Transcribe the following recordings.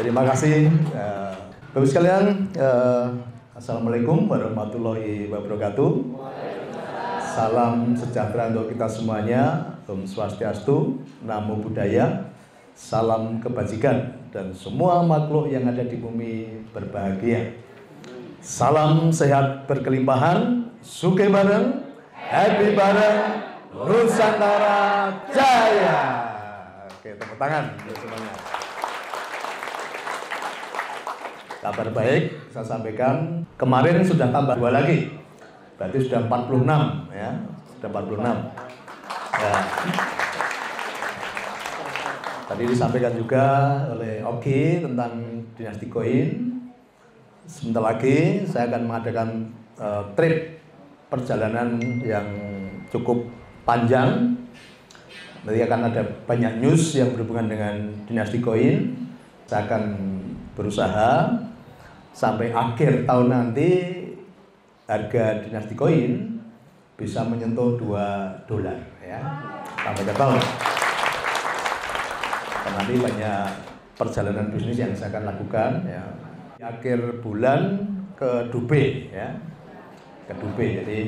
Terima kasih, Bapak sekalian. Assalamualaikum warahmatullahi wabarakatuh. Salam sejahtera untuk kita semuanya. Om Swastiastu, Namo Buddhaya, salam kebajikan dan semua makhluk yang ada di bumi berbahagia. Salam sehat berkelimpahan, sugih bareng, happy bareng, Nusantara Jaya. Oke, tepuk tangan untuk semuanya. Kabar baik saya sampaikan, kemarin sudah tambah 2 lagi, berarti sudah 46 ya, sudah 46 ya. Tadi disampaikan juga oleh Oki tentang dinasti koin. Sebentar lagi saya akan mengadakan trip perjalanan yang cukup panjang. Nanti akan ada banyak news yang berhubungan dengan dinasti koin. Saya akan berusaha sampai akhir tahun nanti harga dinasti koin bisa menyentuh $2 ya, sampai ke tahun. Dan nanti banyak perjalanan bisnis yang saya akan lakukan ya. Akhir bulan ke Dubai ya, ke Dubai. Jadi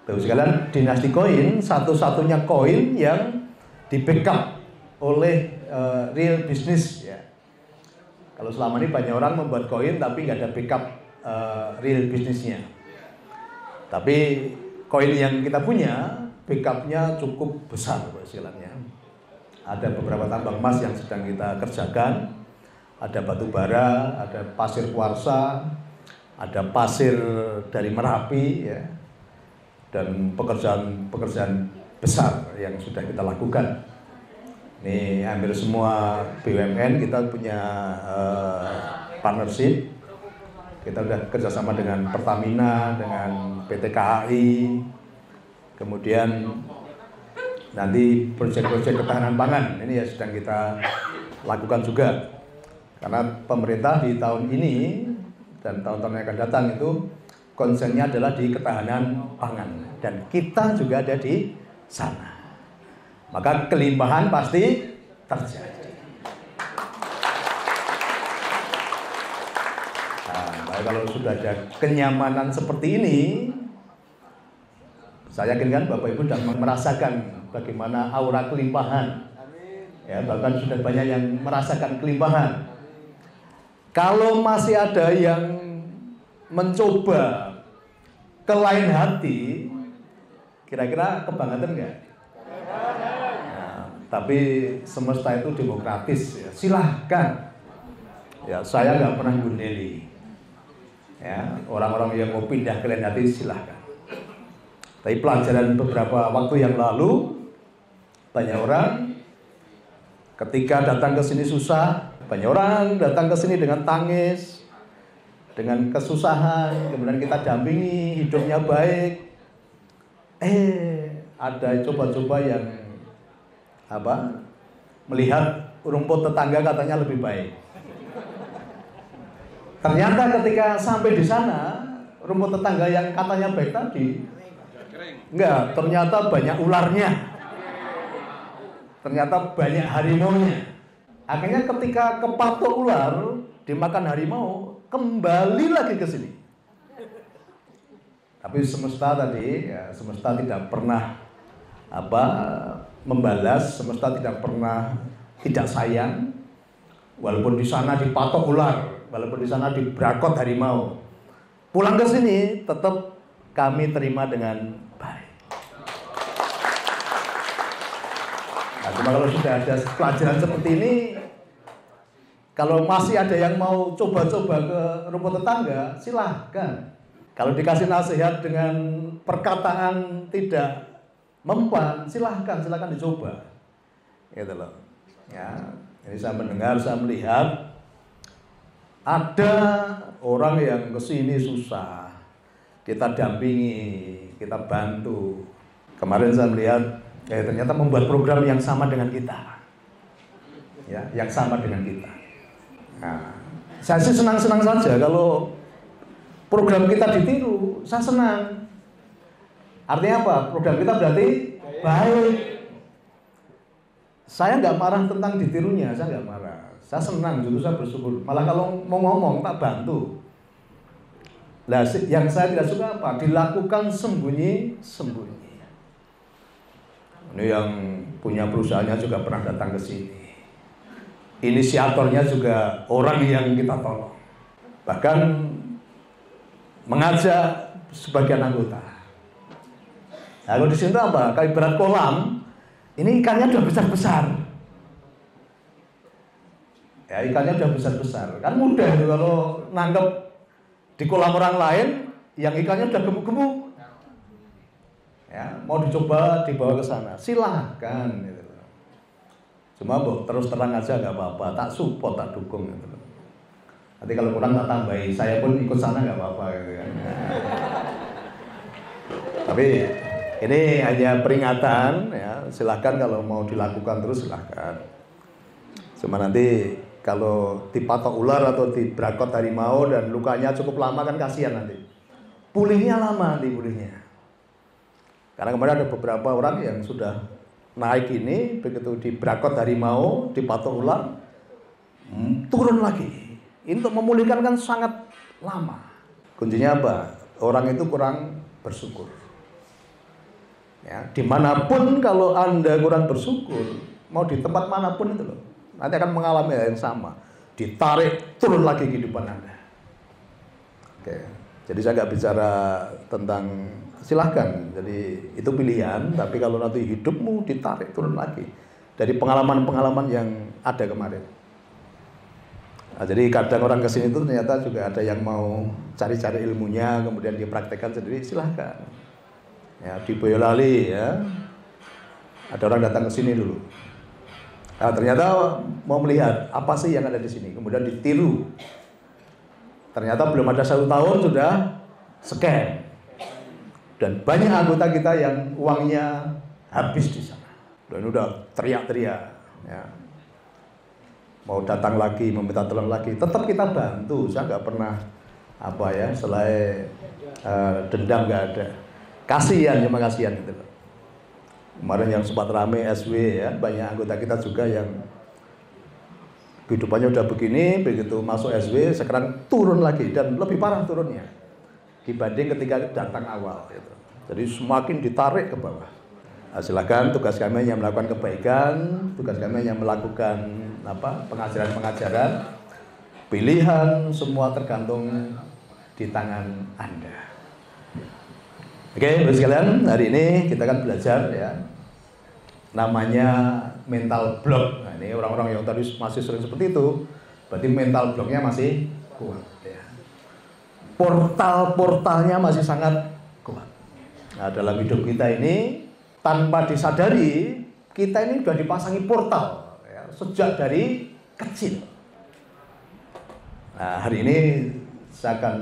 Bapak sekalian, dinasti koin satu-satunya koin yang di backup oleh real business ya. Kalau selama ini banyak orang membuat koin tapi nggak ada backup real bisnisnya. Tapi koin yang kita punya backupnya cukup besar Bapak sekalian ya. Ada beberapa tambang emas yang sedang kita kerjakan, ada batu bara, ada pasir kuarsa, ada pasir dari Merapi ya, dan pekerjaan besar yang sudah kita lakukan. Ini hampir semua BUMN kita punya partnership. Kita sudah kerjasama dengan Pertamina, dengan PT KAI, kemudian nanti proyek-proyek ketahanan pangan ini ya sedang kita lakukan juga. Karena pemerintah di tahun ini dan tahun-tahun yang akan datang itu konsennya adalah di ketahanan pangan, dan kita juga ada di sana. Maka kelimpahan pasti terjadi. Nah, kalau sudah ada kenyamanan seperti ini, saya yakin kan Bapak Ibu sudah merasakan bagaimana aura kelimpahan. Ya, bahkan sudah banyak yang merasakan kelimpahan. Kalau masih ada yang mencoba ke lain hati, kira-kira kebangetan enggak? Nah, tapi semesta itu demokratis ya. Silahkan. Ya, saya nggak pernah gundeli. Ya, orang-orang yang mau pindah ke lain hati silahkan. Tapi pelajaran beberapa waktu yang lalu, banyak orang ketika datang ke sini susah, banyak orang datang ke sini dengan tangis, dengan kesusahan, kemudian kita dampingi, hidupnya baik. Ada coba-coba yang melihat rumput tetangga katanya lebih baik. Ternyata ketika sampai di sana, rumput tetangga yang katanya baik tadi enggak, ternyata banyak ularnya. Ternyata banyak harimaunya. Akhirnya ketika kepatok ular, dimakan harimau, kembali lagi ke sini. Tapi semesta tadi, ya, semesta tidak pernah membalas, semesta tidak pernah tidak sayang. Walaupun di sana dipatok ular, walaupun di sana dibrakot harimau, pulang ke sini tetap kami terima dengan baik. Nah, cuma kalau sudah ada pelajaran seperti ini, kalau masih ada yang mau coba-coba ke rumput tetangga, silahkan. Kalau dikasih nasihat dengan perkataan tidak mempan, silahkan dicoba. Gitu loh. Ya, ini saya mendengar, saya melihat ada orang yang kesini susah, kita dampingi, kita bantu. Kemarin saya melihat, ternyata membuat program yang sama dengan kita, ya, yang sama dengan kita. Nah, saya sih senang-senang saja kalau program kita ditiru, saya senang. Artinya apa? Program kita berarti baik. Saya nggak marah tentang ditirunya, saya nggak marah. Saya senang, justru saya bersyukur. Malah kalau mau ngomong tak bantu. Nah, yang saya tidak suka apa? Dilakukan sembunyi-sembunyi. Ini yang punya perusahaannya juga pernah datang ke sini. Inisiatornya juga orang yang kita tolong. Bahkan mengajak sebagian anggota. Nah, kalau di sini apa? Kayak ibarat kolam, ini ikannya udah besar-besar. Ya, ikannya udah besar-besar. Kan mudah itu kalau nangkep di kolam orang lain, yang ikannya udah gemuk-gemuk. Ya, mau dicoba dibawa ke sana, silahkan. Gitu. Cuma terus terang aja nggak apa-apa, tak support, tak dukung. Gitu. Nanti kalau kurang tak tambahin, saya pun ikut sana nggak apa-apa. Gitu kan. Tapi ini hanya peringatan, ya. Silahkan kalau mau dilakukan terus silahkan. Cuma nanti kalau dipatok ular atau dibrakot harimau dan lukanya cukup lama kan kasihan nanti. Pulihnya lama nanti pulihnya. Karena kemarin ada beberapa orang yang sudah naik ini, begitu dibrakot harimau, dipatok ular, turun lagi. Ini untuk memulihkan kan sangat lama. Kuncinya apa? Orang itu kurang bersyukur. Ya, dimanapun kalau Anda kurang bersyukur, mau di tempat manapun itu loh, nanti akan mengalami hal yang sama. Ditarik, turun lagi kehidupan Anda. Oke. Jadi saya nggak bicara tentang silahkan, jadi itu pilihan. Tapi kalau nanti hidupmu ditarik turun lagi dari pengalaman-pengalaman yang ada kemarin. Nah, jadi kadang orang kesini itu ternyata juga ada yang mau cari-cari ilmunya, kemudian dipraktekkan sendiri, silahkan. Ya, di Boyolali ya, ada orang datang ke sini dulu. Nah, ternyata mau melihat apa sih yang ada di sini, kemudian ditiru. Ternyata belum ada 1 tahun sudah scam. Dan banyak anggota kita yang uangnya habis di sana. Dan udah teriak-teriak. Ya. Mau datang lagi, meminta tolong lagi. Tetap kita bantu. Saya nggak pernah selain dendam nggak ada. Kasihan, cuma kasihan gitu. Kemarin yang sempat rame SW ya, banyak anggota kita juga yang kehidupannya udah begini, begitu masuk SW sekarang turun lagi dan lebih parah turunnya dibanding ketika datang awal gitu. Jadi semakin ditarik ke bawah. Nah, silakan tugas kami yang melakukan kebaikan, tugas kami yang melakukan pengajaran-pengajaran, pilihan semua tergantung di tangan Anda. Oke, Bapak sekalian, hari ini kita akan belajar ya, namanya mental block. Nah, ini orang-orang yang tadi masih sering seperti itu, berarti mental blocknya masih kuat ya. Portal-portalnya masih sangat kuat. Nah, dalam hidup kita ini tanpa disadari kita ini sudah dipasangi portal ya, sejak dari kecil. Nah, hari ini saya akan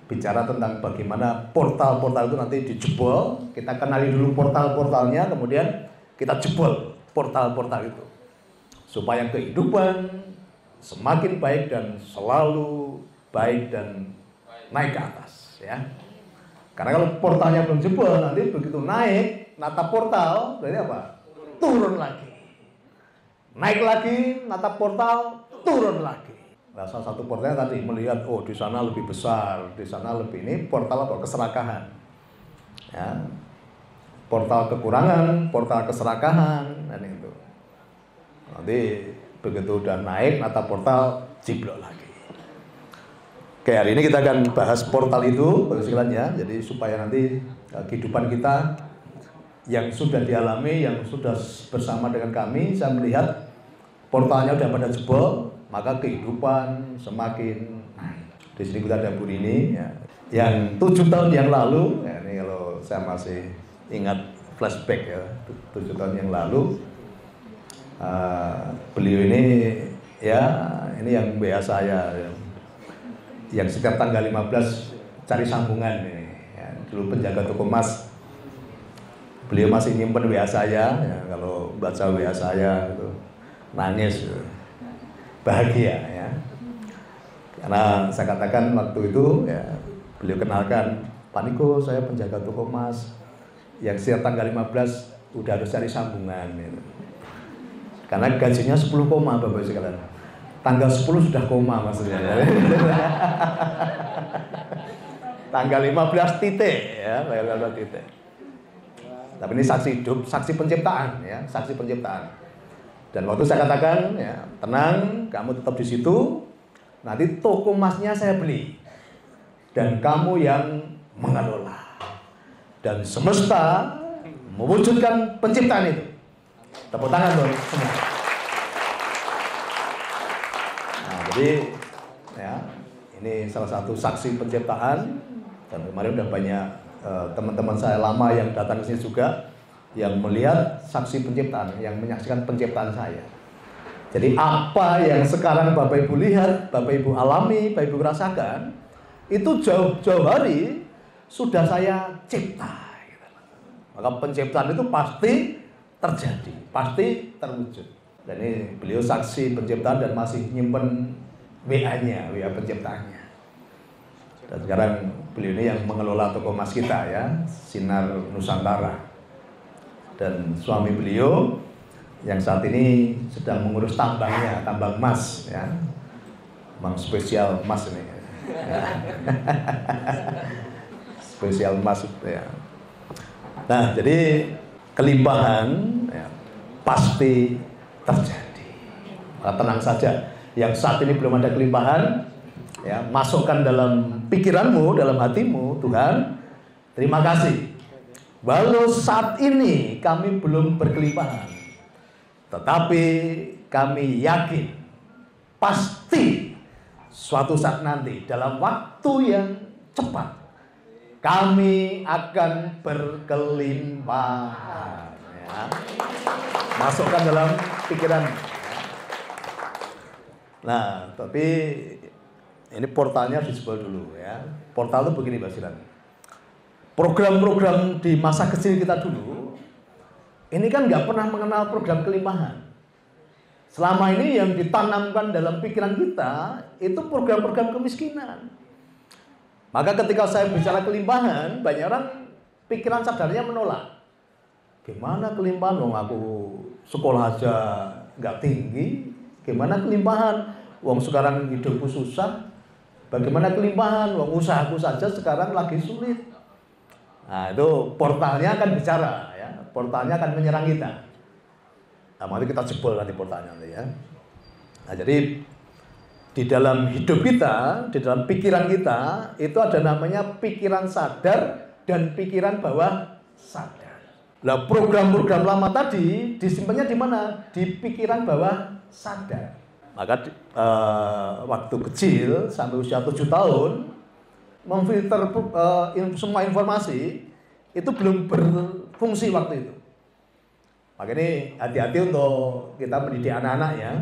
bicara tentang bagaimana portal-portal itu nanti dijebol. Kita kenali dulu portal-portalnya, kemudian kita jebol portal-portal itu supaya kehidupan semakin baik dan selalu baik dan naik ke atas ya. Karena kalau portalnya belum jebol, nanti begitu naik natap portal berarti apa? Turun lagi. Naik lagi natap portal, turun lagi. Nah, salah satu portalnya tadi melihat di sana lebih besar, di sana lebih, ini portal apa? Keserakahan. Ya. Portal kekurangan, portal keserakahan, dan itu. Nanti begitu udah naik, natap portal, jiblok lagi. Oke, hari ini kita akan bahas portal itu, ya. Jadi supaya nanti kehidupan kita yang sudah dialami, yang sudah bersama dengan kami, saya melihat portalnya udah pada jebol, maka kehidupan semakin naik. Di sini kita ada Bu Rini, ya, yang 7 tahun yang lalu, ya, ini kalau saya masih ingat flashback ya, 7 tahun yang lalu, beliau ini ya, ini yang WA saya, yang setiap tanggal 15 cari sambungan ini, ya, dulu penjaga toko emas. Beliau masih nyimpen WA saya, ya, kalau baca WA saya itu nangis, gitu. Bahagia ya. Karena saya katakan waktu itu ya, beliau kenalkan, Pak Niko, saya penjaga toko emas yang setiap tanggal 15 udah harus cari sambungan gitu. Karena gajinya 10 koma Bapak sekalian. Tanggal 10 sudah koma maksudnya. Tanggal 15 titik ya, tanggal 15 titik. Tapi ini saksi hidup, saksi penciptaan ya, saksi penciptaan. Dan waktu saya katakan ya, tenang, kamu tetap di situ. Nanti toko emasnya saya beli. Dan kamu yang mengelola. Dan semesta mewujudkan penciptaan itu. Tepuk tangan dong semua. Nah, jadi ya, ini salah satu saksi penciptaan. Dan kemarin udah banyak teman-teman saya lama yang datang ke sini juga yang melihat saksi penciptaan, yang menyaksikan penciptaan saya. Jadi apa yang sekarang Bapak Ibu lihat, Bapak Ibu alami, Bapak Ibu rasakan, itu jauh-jauh hari sudah saya cipta. Maka penciptaan itu pasti terjadi, pasti terwujud. Dan ini beliau saksi penciptaan dan masih nyimpen WA-nya, WA penciptaannya. Dan sekarang beliau ini yang mengelola toko emas kita ya, Sinar Nusantara. Dan suami beliau yang saat ini sedang mengurus tambangnya, tambang emas ya. Memang spesial emas ini. Ya. Spesial emas ya. Nah, jadi kelimpahan ya, pasti terjadi. Nah, tenang saja, yang saat ini belum ada kelimpahan ya, masukkan dalam pikiranmu, dalam hatimu, Tuhan, terima kasih. Walau saat ini kami belum berkelimpahan, tetapi kami yakin pasti suatu saat nanti dalam waktu yang cepat kami akan berkelimpahan. Ya. Masukkan dalam pikiran. Nah, tapi ini portalnya disebut dulu ya. Portal itu begini Pak Siran. Program-program di masa kecil kita dulu, ini kan nggak pernah mengenal program kelimpahan. Selama ini yang ditanamkan dalam pikiran kita itu program-program kemiskinan. Maka ketika saya bicara kelimpahan, banyak orang pikiran sadarnya menolak. Gimana kelimpahan? Wong aku sekolah aja nggak tinggi. Gimana kelimpahan? Wong sekarang hidupku susah. Bagaimana kelimpahan? Wong usahaku saja sekarang lagi sulit. Nah, itu portalnya akan bicara ya. Portalnya akan menyerang kita. Nah, mari kita jebol nanti portalnya nanti ya. Nah, jadi di dalam hidup kita, di dalam pikiran kita, itu ada namanya pikiran sadar dan pikiran bawah sadar. Nah, program-program lama tadi disimpannya di mana? Di pikiran bawah sadar. Maka waktu kecil sampai usia 7 tahun memfilter semua informasi itu belum berfungsi waktu itu. Maka ini hati-hati untuk kita mendidik anak-anak ya.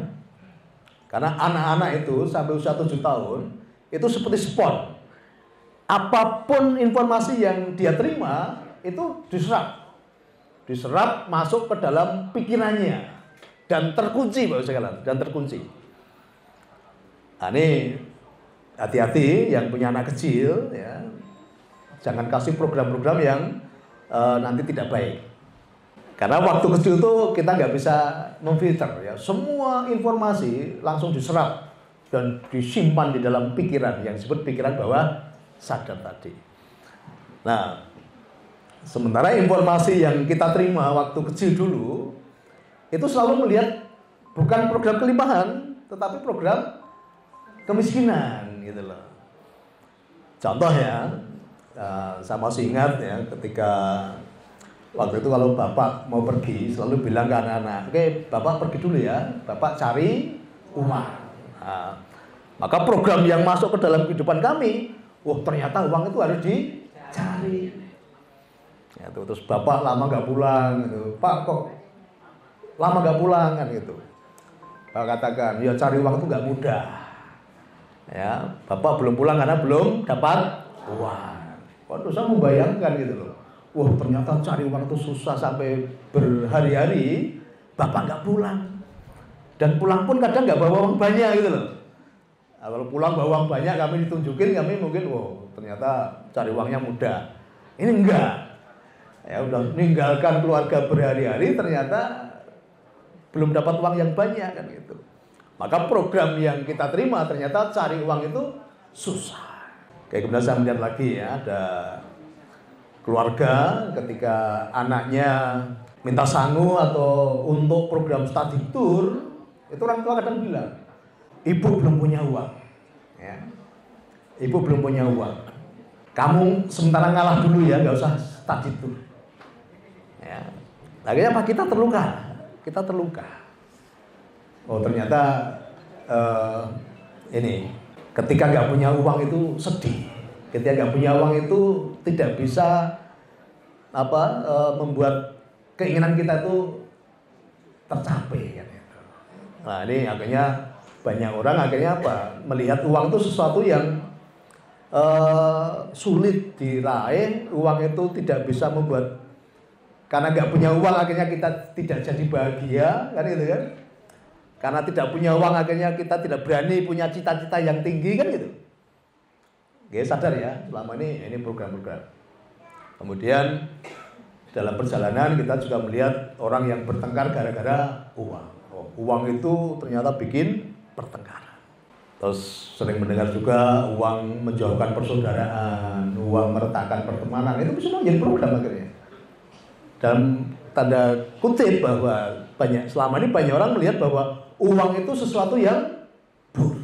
Karena anak-anak itu sampai usia 7 tahun itu seperti spon. Apapun informasi yang dia terima itu diserap masuk ke dalam pikirannya dan terkunci Bapak sekalian, dan terkunci. Nah, ini hati-hati yang punya anak kecil ya. Jangan kasih program-program yang nanti tidak baik. Karena waktu kecil itu kita nggak bisa memfilter ya. Semua informasi langsung diserap dan disimpan di dalam pikiran yang disebut pikiran bawah sadar tadi. Nah, sementara informasi yang kita terima waktu kecil dulu itu selalu melihat bukan program kelimpahan, tetapi program kemiskinan gitu loh. Contoh ya, saya masih ingat ya ketika waktu itu kalau bapak mau pergi selalu bilang ke anak-anak, oke bapak pergi dulu ya, bapak cari uang. Nah, maka program yang masuk ke dalam kehidupan kami, wah ternyata uang itu harus dicari. Ya, terus bapak lama nggak pulang, gitu. Pak kok lama nggak pulang kan gitu. Bapak katakan, ya cari uang itu nggak mudah. Ya, bapak belum pulang karena belum dapat uang. Waduh, saya membayangkan gitu loh. Wah ternyata cari uang itu susah sampai berhari-hari, bapak nggak pulang. Dan pulang pun kadang nggak bawa uang banyak gitu loh. Nah, kalau pulang bawa uang banyak kami ditunjukin, kami mungkin wow ternyata cari uangnya mudah. Ini enggak. Ya udah meninggalkan keluarga berhari-hari ternyata belum dapat uang yang banyak kan gitu. Maka program yang kita terima ternyata cari uang itu susah. Kayak kemudian saya melihat lagi ya, ada keluarga ketika anaknya minta sangu atau untuk program study tour, itu orang tua kadang bilang, ibu belum punya uang, ya. Ibu belum punya uang. Kamu sementara ngalah dulu ya, nggak usah study tour. Ya. Akhirnya apa? Kita terluka. Oh ternyata ini ketika nggak punya uang itu sedih. Ketika nggak punya uang itu tidak bisa membuat keinginan kita itu tercapai. Kan. Nah ini akhirnya banyak orang melihat uang itu sesuatu yang sulit diraih. Uang itu tidak bisa membuat, karena nggak punya uang akhirnya kita tidak jadi bahagia, kan gitu kan? Karena tidak punya uang akhirnya kita tidak berani punya cita-cita yang tinggi, kan gitu. Oke, sadar ya, selama ini program-program. Kemudian dalam perjalanan kita juga melihat orang yang bertengkar gara-gara uang. Uang itu ternyata bikin pertengkaran. Terus sering mendengar juga uang menjauhkan persaudaraan, uang meretakkan pertemanan. Itu semua menjadi program akhirnya. Dalam tanda kutip bahwa selama ini banyak orang melihat bahwa uang itu sesuatu yang buruk.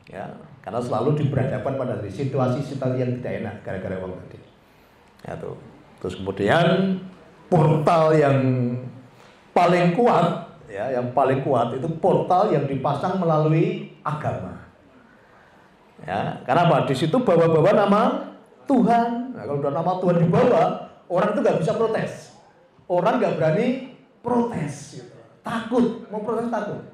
Ya, karena selalu diberhadapkan pada situasi-situasi yang tidak enak gara-gara uang tadi. Ya, tuh. Terus kemudian portal yang paling kuat, ya, itu portal yang dipasang melalui agama. Ya, karena apa? Di situ bawa-bawa nama Tuhan. Nah, kalau udah nama Tuhan dibawa, orang itu nggak bisa protes. Orang nggak berani protes. Gitu. Takut, mau protes takut.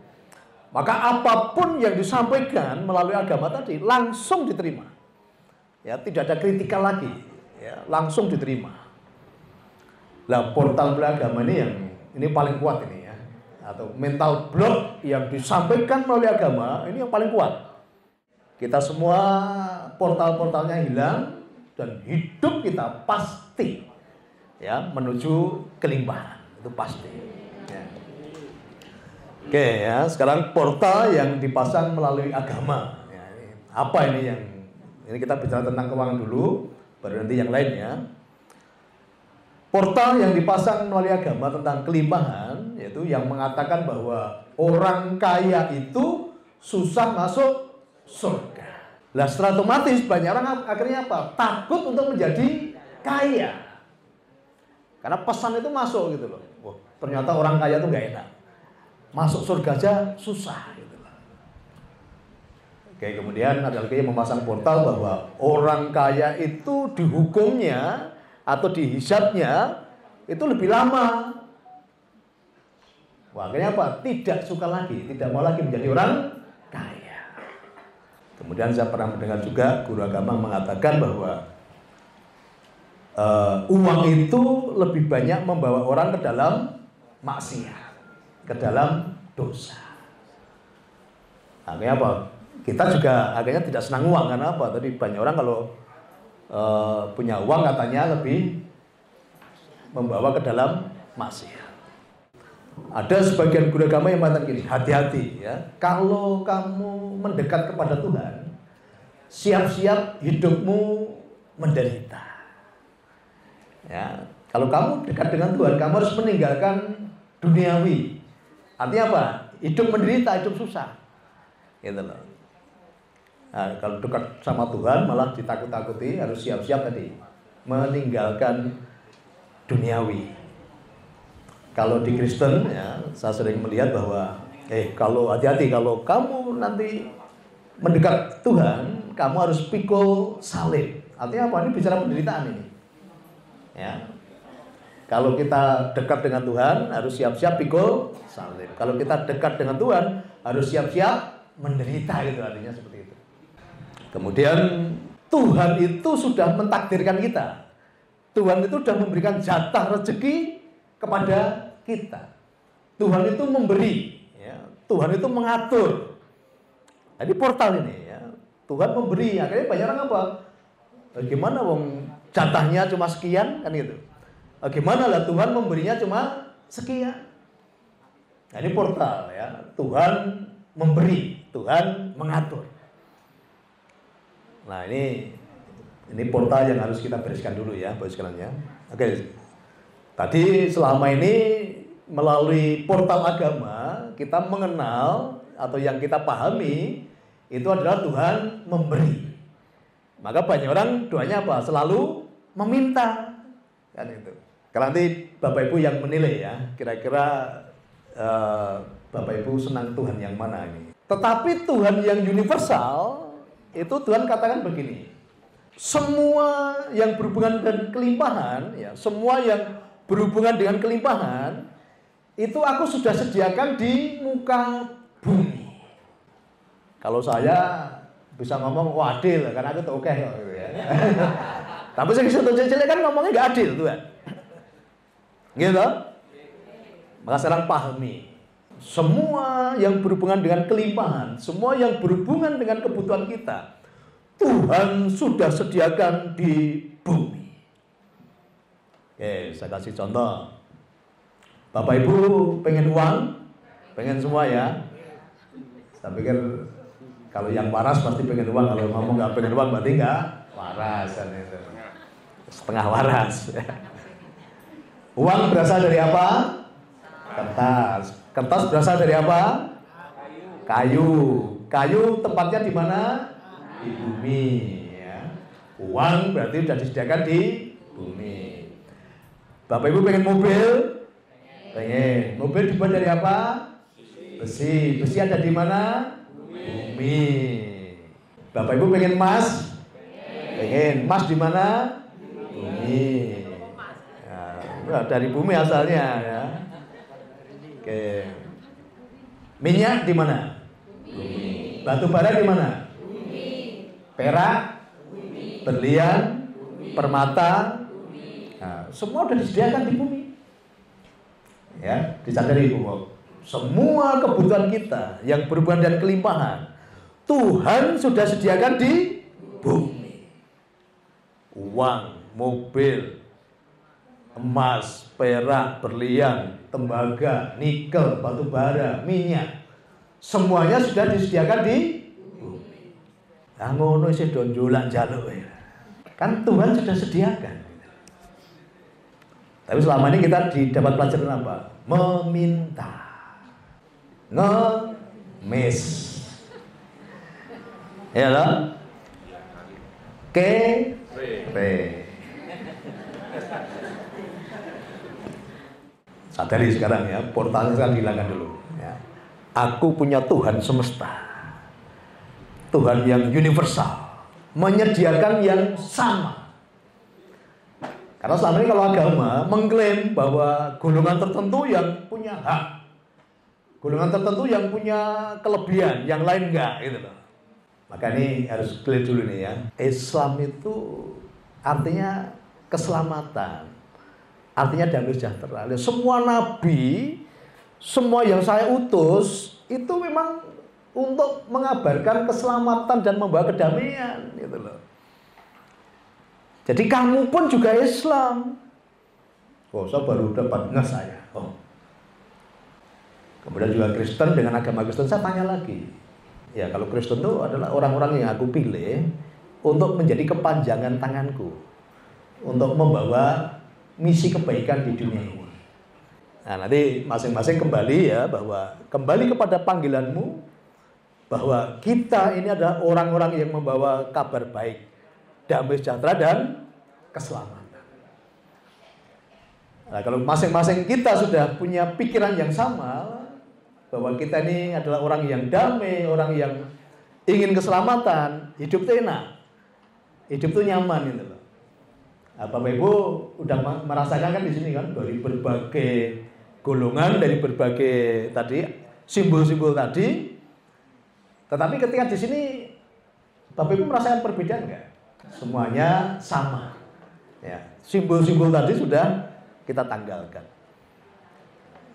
Maka apapun yang disampaikan melalui agama tadi langsung diterima. Ya, tidak ada kritikal lagi. Ya, langsung diterima. Nah, portal agama ini paling kuat ini ya. Atau mental block yang disampaikan melalui agama ini yang paling kuat. Kita semua portal-portalnya hilang dan hidup kita pasti ya menuju kelimpahan. Itu pasti. Ya. Oke ya, sekarang portal yang dipasang melalui agama. Ya, apa ini kita bicara tentang keuangan dulu, baru nanti yang lainnya. Portal yang dipasang melalui agama tentang kelimpahan, yaitu yang mengatakan bahwa orang kaya itu susah masuk surga. Lah secara otomatis banyak orang akhirnya apa? Takut untuk menjadi kaya. Karena pesan itu masuk gitu loh. Wah, ternyata orang kaya itu nggak enak. Masuk surga aja susah gitu loh. Oke, kemudian ada lagi yang memasang portal bahwa orang kaya itu dihukumnya atau dihisabnya itu lebih lama. Wah, akhirnya apa? Tidak suka lagi, tidak mau lagi menjadi orang kaya. Kemudian saya pernah mendengar juga guru agama mengatakan bahwa uang itu lebih banyak membawa orang ke dalam maksiat, ke dalam dosa. Akhirnya apa? Kita juga akhirnya tidak senang uang karena apa? Tadi banyak orang kalau punya uang katanya lebih membawa ke dalam maksiat. Ada sebagian guru agama yang mengatakan gini, hati-hati ya, kalau kamu mendekat kepada Tuhan, siap-siap hidupmu menderita. Ya, kalau kamu dekat dengan Tuhan, kamu harus meninggalkan duniawi. Artinya apa? Hidup menderita, hidup susah. Gitu loh. Nah, kalau dekat sama Tuhan malah ditakut-takuti, harus siap-siap tadi meninggalkan duniawi. Kalau di Kristen ya, saya sering melihat bahwa kalau hati-hati, kalau kamu nanti mendekat Tuhan, kamu harus pikul salib. Artinya apa? Ini bicara penderitaan ini. Ya. Kalau kita dekat dengan Tuhan, harus siap-siap pikul salib. Kalau kita dekat dengan Tuhan, harus siap-siap menderita, gitu artinya seperti itu. Kemudian Tuhan itu sudah mentakdirkan kita. Tuhan itu sudah memberikan jatah rezeki kepada kita. Tuhan itu memberi, ya. Tuhan itu mengatur. Jadi portal ini, ya. Tuhan memberi. Akhirnya banyak orang apa? Bagaimana wong jatahnya cuma sekian kan gitu. Bagaimana lah Tuhan memberinya cuma sekian. Nah, ini portal ya. Tuhan memberi, Tuhan mengatur. Nah, ini portal yang harus kita bereskan dulu ya, Bapak sekalian ya. Oke. Tadi selama ini melalui portal agama kita mengenal atau yang kita pahami itu adalah Tuhan memberi. Maka banyak orang doanya apa? Selalu meminta. Kan itu. Karena nanti Bapak Ibu yang menilai ya, kira-kira Bapak Ibu senang Tuhan yang mana ini. Tetapi Tuhan yang universal itu Tuhan katakan begini. Semua yang berhubungan dengan kelimpahan ya, semua yang berhubungan dengan kelimpahan itu aku sudah sediakan di muka bumi. Kalau saya bisa ngomong adil karena aku tuh oke gitu ya. Tapi saya cilik kan ngomongnya nggak adil Tuhan. Gitu. Maka sekarang pahami. Semua yang berhubungan dengan kelimpahan, semua yang berhubungan dengan kebutuhan kita, Tuhan sudah sediakan di bumi. Oke, saya kasih contoh. Bapak Ibu pengen uang? Pengen semua ya? Saya pikir kalau yang waras pasti pengen uang. Kalau ngomong nggak pengen uang berarti nggak waras kan itu. Setengah waras. Uang berasal dari apa? Kertas. Kertas berasal dari apa? Kayu. Kayu tempatnya di mana? Di bumi. Ya. Uang berarti sudah disediakan di bumi. Bapak Ibu pengen mobil? Pengen. Mobil dibuat dari apa? Besi. Besi ada di mana? Bumi. Bapak Ibu pengen emas? Pengen. Emas di mana? Bumi. Ya, dari bumi asalnya ya. Oke. Minyak di mana? Bumi. Batu bara di mana? Bumi. Perak? Bumi. Berlian? Bumi. Permata? Bumi. Nah, semua sudah disediakan di bumi. Ya, disadari Bu. Semua kebutuhan kita yang berhubungan dengan kelimpahan Tuhan sudah sediakan di bumi. Uang, mobil, emas, perak, berlian, tembaga, nikel, batu bara, minyak, semuanya sudah disediakan di bumi. Nah, ngono sih don njulang njaluk ya. Kan Tuhan sudah sediakan. Tapi selama ini kita dapat pelajaran apa? Meminta, ngemis, ya loh, sadari sekarang ya, portalnya sekarang dihilangkan dulu ya. Aku punya Tuhan semesta, Tuhan yang universal, menyediakan yang sama. Karena selama ini kalau agama mengklaim bahwa golongan tertentu yang punya hak, golongan tertentu yang punya kelebihan, yang lain enggak gitu loh. Maka ini harus clear dulu nih ya. Islam itu artinya keselamatan, artinya damai sejahtera. Semua nabi, semua yang saya utus itu memang untuk mengabarkan keselamatan dan membawa kedamaian gitu loh. Jadi kamu pun juga Islam. Oh, saya baru dapat saya. Oh. Kemudian juga Kristen, dengan agama Kristen saya tanya lagi. Ya, kalau Kristen itu adalah orang-orang yang aku pilih untuk menjadi kepanjangan tanganku, untuk membawa misi kebaikan di dunia ini. Nah, nanti masing-masing kembali ya, bahwa kembali kepada panggilanmu, bahwa kita ini adalah orang-orang yang membawa kabar baik, damai sejahtera dan keselamatan. Nah, kalau masing-masing kita sudah punya pikiran yang sama, bahwa kita ini adalah orang yang damai, orang yang ingin keselamatan, hidup itu enak, hidup itu nyaman gitu loh. Nah, Bapak Ibu udah merasakan kan di sini kan, dari berbagai golongan, dari berbagai tadi simbol-simbol tadi. Tetapi ketika di sini Bapak Ibu merasakan perbedaan enggak? Semuanya sama. Ya, simbol-simbol tadi sudah kita tanggalkan.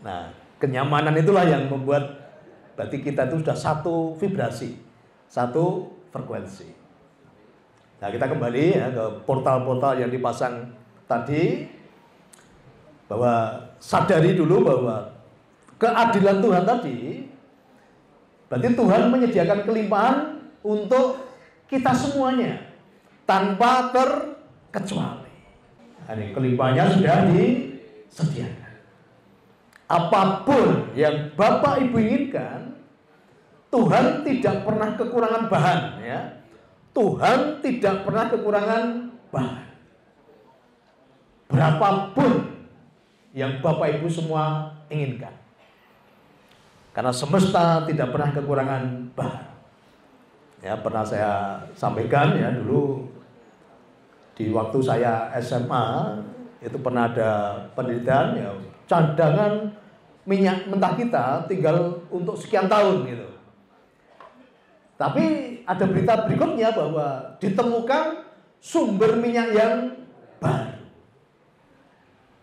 Nah, kenyamanan itulah yang membuat berarti kita itu sudah satu vibrasi, satu frekuensi. Nah, kita kembali ya ke portal-portal yang dipasang tadi, bahwa sadari dulu bahwa keadilan Tuhan tadi, berarti Tuhan menyediakan kelimpahan untuk kita semuanya tanpa terkecuali. Ini kelimpahannya sudah disediakan. Apapun yang Bapak Ibu inginkan, Tuhan tidak pernah kekurangan bahan, ya. Tuhan tidak pernah kekurangan bahan. Berapapun yang Bapak Ibu semua inginkan. Karena semesta tidak pernah kekurangan bahan. Ya, pernah saya sampaikan ya dulu di waktu saya SMA itu pernah ada penelitian ya, cadangan minyak mentah kita tinggal untuk sekian tahun gitu. Tapi ada berita berikutnya bahwa ditemukan sumber minyak yang baru.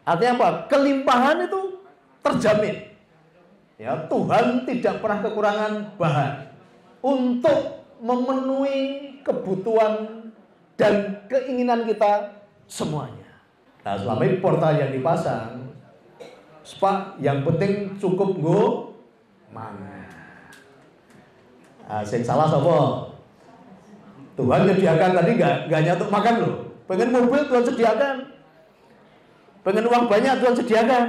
Artinya apa? Kelimpahan itu terjamin. Ya, Tuhan tidak pernah kekurangan bahan untuk memenuhi kebutuhan dan keinginan kita semuanya. Nah, selama ini portal yang dipasang, Pak, yang penting cukup nggo mangan. Nah, yang salah sapa? Tuhan sediakan tadi gak hanya untuk makan loh. Pengen mobil Tuhan sediakan. Pengen uang banyak Tuhan sediakan.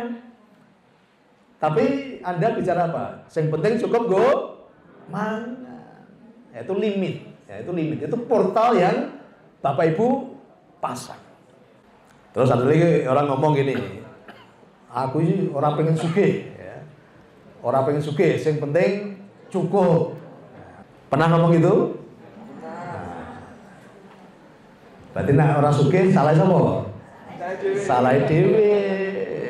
Tapi Anda bicara apa? Yang penting cukup nggo mangan. Ya, itu limit. Ya, itu limit. Itu portal yang Bapak Ibu pasang. Terus ada lagi orang ngomong gini, aku sih orang pengen sugih, ya. Orang pengen sugih, yang penting cukup. Pernah ngomong gitu? Nah. Berarti nak orang sugih salah sama? Salah dewe,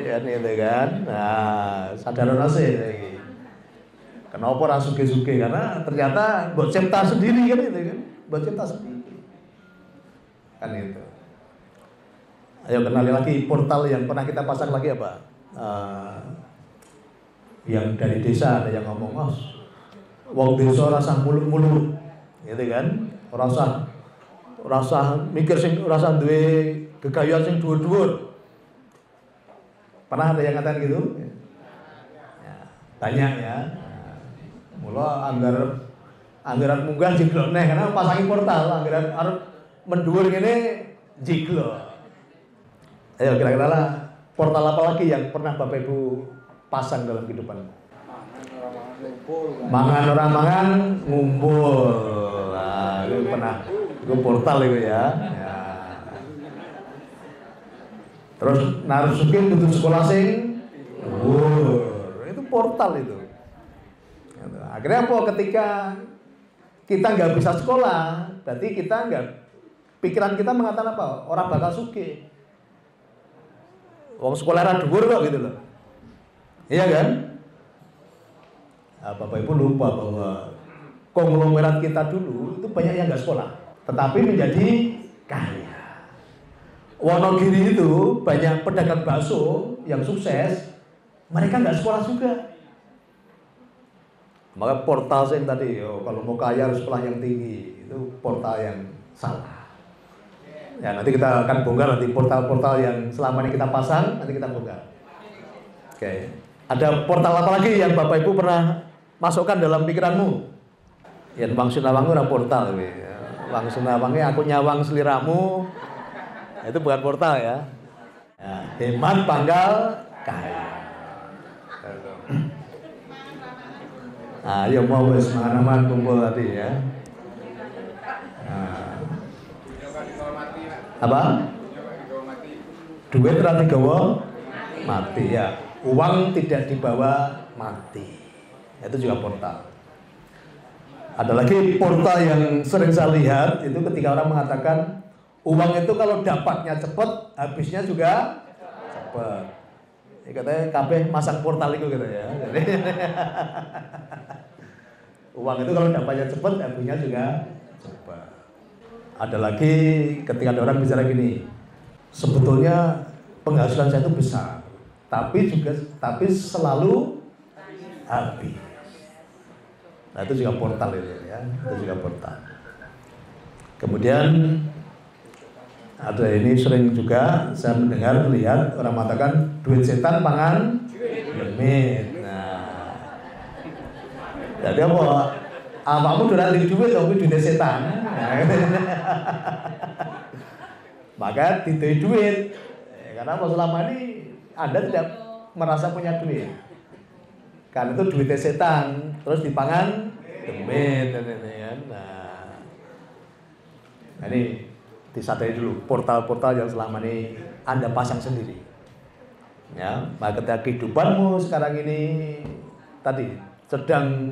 kan gitu kan? Nah, sadar nasi lagi. Kenapa orang sugih-sugih? Karena ternyata buat cipta sendiri kan gitu kan? Buat cipta sendiri. Kan itu. Ayo kenali lagi portal yang pernah kita pasang lagi apa? Yang dari desa ada yang ngomong, mas, wong desa rasa mulut-mulut, gitu kan? Rasa mikir sing rasa duwe gegayuhan sing dhuwur-dhuwur. Pernah ada yang ngatain gitu? Ya, banyak ya. Mula anggaran munggah jiglok neh karena pasangi portal anggaran arep mendhuwur ngene jiglok. Ayo kira-kira lah portal apa lagi yang pernah Bapak Ibu pasang dalam kehidupan? Mangan orang mangan ngumpul. Nah, itu pernah itu portal itu ya. Ya. Terus narusukin tutup sekolah sing itu portal itu. Akhirnya apa? Ketika kita nggak bisa sekolah, berarti kita nggak, pikiran kita mengatakan apa? Orang bakal sugih. Wong sekolah ra dhuwur kok gitu loh. Iya kan? Nah, Bapak Ibu lupa bahwa konglomerat kita dulu itu banyak yang nggak sekolah, tetapi menjadi kaya. Wonogiri itu banyak pedagang bakso yang sukses, mereka nggak sekolah juga. Maka portal yang tadi, kalau mau kaya harus sekolah yang tinggi, itu portal yang salah. Ya, nanti kita akan bongkar nanti portal-portal yang selama ini kita pasang, nanti kita bongkar. Oke. Ada portal apa lagi yang Bapak Ibu pernah masukkan dalam pikiranmu? Ya, Bang Sunawang itu portal. Bang Sunawang aku nyawang seliramu. Itu bukan portal ya. Ya, hemat panggal kaya. Nah, ya mau wis mangan kumpul tadi ya. Nah. Apa? Duit ra digawa mati ya. Uang tidak dibawa mati. Itu juga portal. Ada lagi portal yang sering saya lihat itu ketika orang mengatakan uang itu kalau dapatnya cepat, habisnya juga cepat. Ya, katanya kabeh masang portal itu gitu ya. Jadi uang itu kalau dapatnya cepat, habisnya juga cepat. Ada lagi ketika ada orang bicara gini, sebetulnya penghasilan saya itu besar, tapi selalu habis. Nah, itu juga portal itu ya, itu juga portal. Kemudian ada ini sering juga saya mendengar melihat orang mengatakan duit setan pangan demit. Nah, Jadi apa? Awakmu dolan di duit, tapi duit setan. Maka didoi duit. Karena selama ini Anda tidak merasa punya duit. Karena itu duitnya setan, terus dipangan demit. Nah, ini disadari dulu portal-portal yang selama ini Anda pasang sendiri. Ya, maka ketika kehidupanmu sekarang ini tadi sedang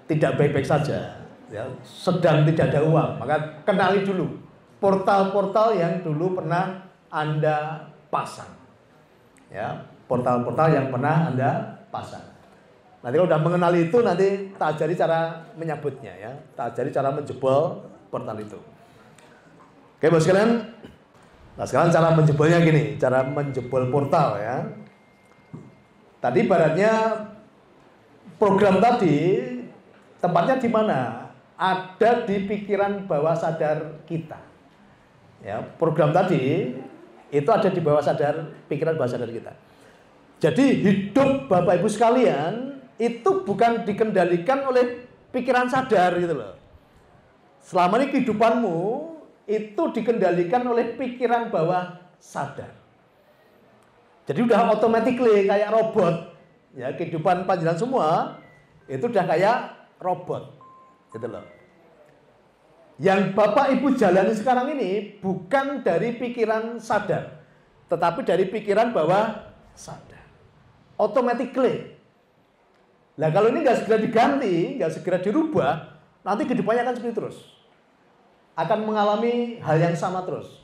tidak baik-baik saja, ya, sedang tidak ada uang, maka kenali dulu portal-portal yang dulu pernah Anda pasang. Ya, portal-portal yang pernah Anda pasang. Nanti kalau sudah mengenali itu, nanti tak ajari cara menyambutnya, ya, tak ajari cara menjebol portal itu. Oke, bos sekalian. Nah, sekarang cara menjebolnya gini, cara menjebol portal, ya. Tadi ibaratnya program tadi tempatnya di mana? Ada di pikiran bawah sadar kita. Ya, program tadi itu ada di bawah sadar, pikiran bawah sadar kita. Jadi hidup Bapak Ibu sekalian itu bukan dikendalikan oleh pikiran sadar gitu loh. Selama ini kehidupanmu itu dikendalikan oleh pikiran bawah sadar. Jadi udah automatically kayak robot. Ya, kehidupan panjenengan semua itu udah kayak robot, gitu loh. Yang Bapak Ibu jalani sekarang ini bukan dari pikiran sadar, tetapi dari pikiran bawah sadar. Automatically. Nah, kalau ini nggak segera diganti, nggak segera dirubah, nanti kehidupannya akan seperti terus. Akan mengalami hal yang sama terus.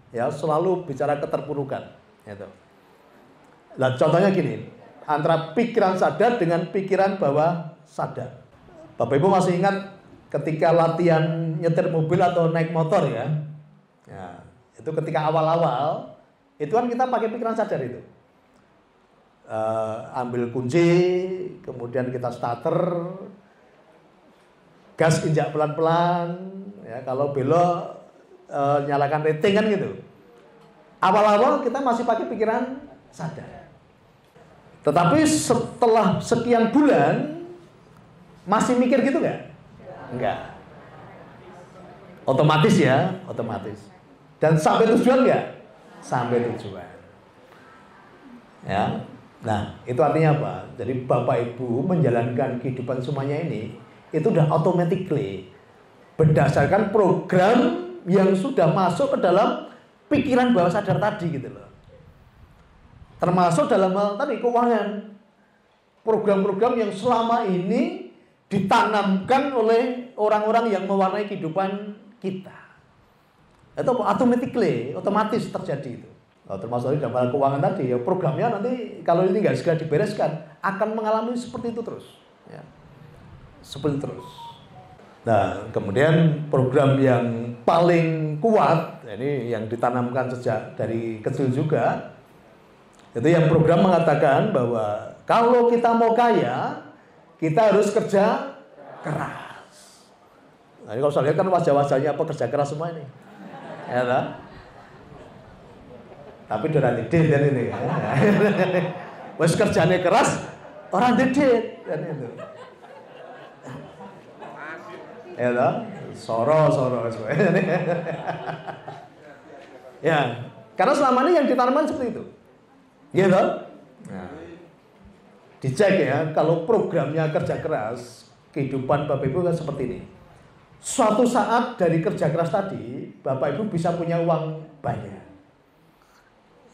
Ya, selalu bicara keterpurukan. Gitu. Nah, contohnya gini, antara pikiran sadar dengan pikiran bawah sadar. Bapak Ibu masih ingat ketika latihan nyetir mobil atau naik motor ya? Ya, itu ketika awal-awal, itu kan kita pakai pikiran sadar itu. Ambil kunci, kemudian kita starter, gas injak pelan-pelan, ya, kalau belok nyalakan rating kan gitu. Awal-awal kita masih pakai pikiran sadar. Tetapi setelah sekian bulan masih mikir gitu nggak? Enggak. Otomatis ya, otomatis. Dan sampai tujuan nggak? Sampai tujuan. Ya. Nah, itu artinya apa? Jadi Bapak Ibu menjalankan kehidupan semuanya ini itu udah automatically berdasarkan program yang sudah masuk ke dalam pikiran bawah sadar tadi gitu loh. Termasuk dalam hal tadi keuangan. Program-program yang selama ini ditanamkan oleh orang-orang yang mewarnai kehidupan kita. Itu automatically, otomatis terjadi itu. Nah, termasuk dalam hal keuangan tadi, ya programnya nanti kalau ini nggak segera dibereskan akan mengalami seperti itu terus. Ya. Seperti terus. Nah, kemudian program yang paling kuat, ini yang ditanamkan sejak dari kecil juga, itu yang program mengatakan bahwa kalau kita mau kaya, kita harus kerja keras. Nah, ini kalau saya lihat kan wajah-wajahnya pekerja keras semua ini. Ya tak? Tapi udah didit kan ini. Wes kerjanya keras, orang didit kan itu. Ya tak? Soro semua. Ya, karena selama ini yang ditanamkan seperti itu. Gitu. Nah, dicek ya, kalau programnya kerja keras, kehidupan Bapak Ibu kan seperti ini. Suatu saat dari kerja keras tadi, Bapak Ibu bisa punya uang banyak.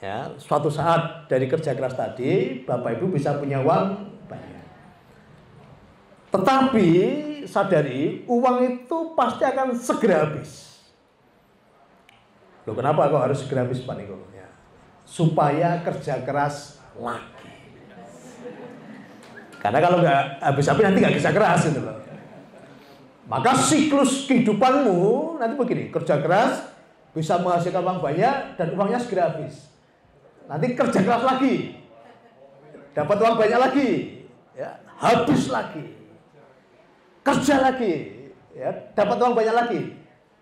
Ya, suatu saat dari kerja keras tadi, Bapak Ibu bisa punya uang banyak. Tetapi sadari, uang itu pasti akan segera habis. Loh, kenapa kok harus segera habis, Pak Niko? Ya, supaya kerja keras lagi. Karena kalau nggak habis-habis nanti nggak bisa keras gitu loh. Maka siklus kehidupanmu nanti begini, kerja keras bisa menghasilkan uang banyak dan uangnya segera habis. Nanti kerja keras lagi, dapat uang banyak lagi, ya, habis lagi. Kerja lagi, ya, dapat uang banyak lagi,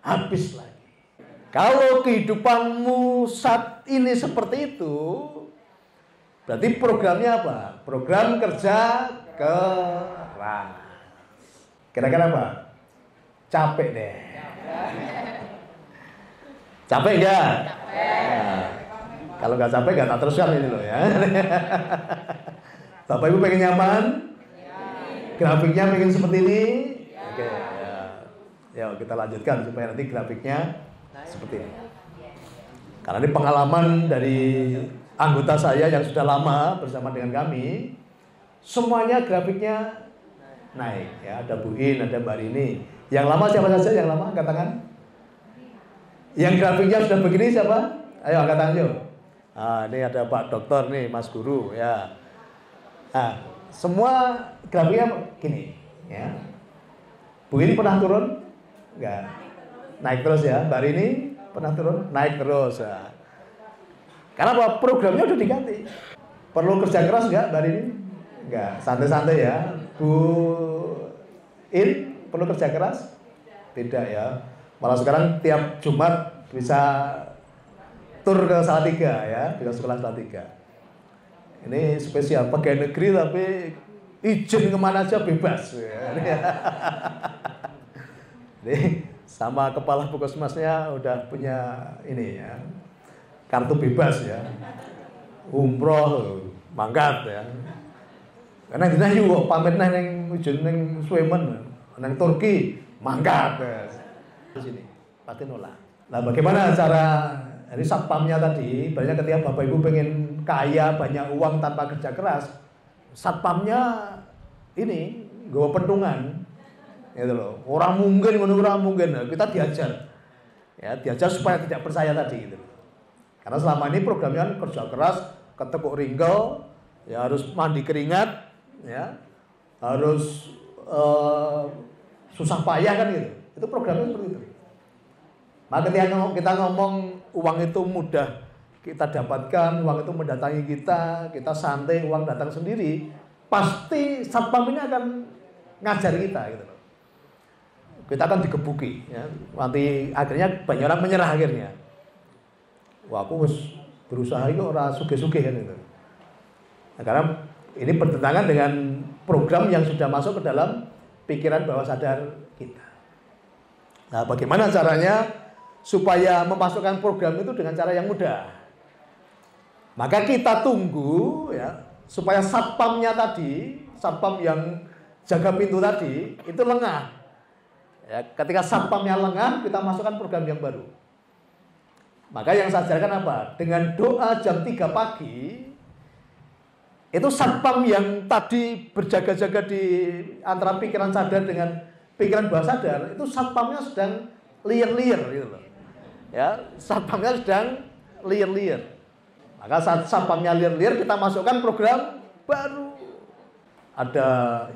habis lagi. Kalau kehidupanmu saat ini seperti itu, berarti programnya apa? Program kerja keras. Kira-kira apa? Capek deh. Capek nggak? Nah, kalau nggak capek nggak tak teruskan ini loh ya. Bapak Ibu pengen nyaman? Grafiknya pengen seperti ini? Oke, ya kita lanjutkan supaya nanti grafiknya seperti ini. Karena ini pengalaman dari anggota saya yang sudah lama bersama dengan kami, semuanya grafiknya naik. Ya, ada Bu In, ada Mbak Rini. Yang lama siapa saja? Yang lama angkat tangan. Yang grafiknya sudah begini siapa? Ayo angkat tangan yuk. Nah, ini ada Pak Dokter nih, Mas Guru ya. Nah, semua grafiknya gini ya. Bu ini pernah turun? Enggak. Naik terus ya. Mbak Rini pernah turun? Naik terus ya. Karena apa? Programnya udah diganti. Perlu kerja keras enggak Mbak Rini? Enggak, santai-santai ya. Bu In perlu kerja keras? Tidak ya. Malah sekarang tiap Jumat bisa tur ke Salatiga ya, bisa sekolah Salatiga. Ini spesial pegawai negeri tapi izin kemana aja bebas. Jadi sama kepala puskesmasnya udah punya ini ya, kartu bebas ya, umroh, mangkat ya. Karena kita juga pamit neng izin neng Swemen, neng Turki, mangkat. Di sini pasti nolak. Nah, bagaimana cara ini satpamnya tadi? Banyak ketika Bapak Ibu pengen kaya, banyak uang tanpa kerja keras, satpamnya ini gue pentungan, gitu loh. Orang mungkin, kita diajar, ya diajar supaya tidak percaya tadi, gitu. Karena selama ini programnya kerja keras, ketekuk ringgau, ya harus mandi keringat, ya harus susah payah kan gitu. Itu programnya seperti itu. Maka ketika kita ngomong uang itu mudah kita dapatkan, uang itu mendatangi kita santai, uang datang sendiri, pasti satpam ini akan ngajar kita gitu loh. Kita akan digebuki ya. Nanti akhirnya banyak orang menyerah akhirnya. Wah, aku harus berusaha itu orang suge-suge kan itu. Nah, karena ini bertentangan dengan program yang sudah masuk ke dalam pikiran bawah sadar kita. Nah, bagaimana caranya supaya memasukkan program itu dengan cara yang mudah? Maka kita tunggu ya, supaya satpamnya tadi, satpam yang jaga pintu tadi itu lengah. Ya, ketika satpamnya lengah, kita masukkan program yang baru. Maka yang saya ajarkan apa? Dengan doa jam 3 pagi, itu satpam yang tadi berjaga-jaga di antara pikiran sadar dengan pikiran bawah sadar, itu satpamnya sedang liar-liar gitu loh. Ya, satpamnya sedang liar-liar. Maka saat satpamnya liar-liar, kita masukkan program baru. Ada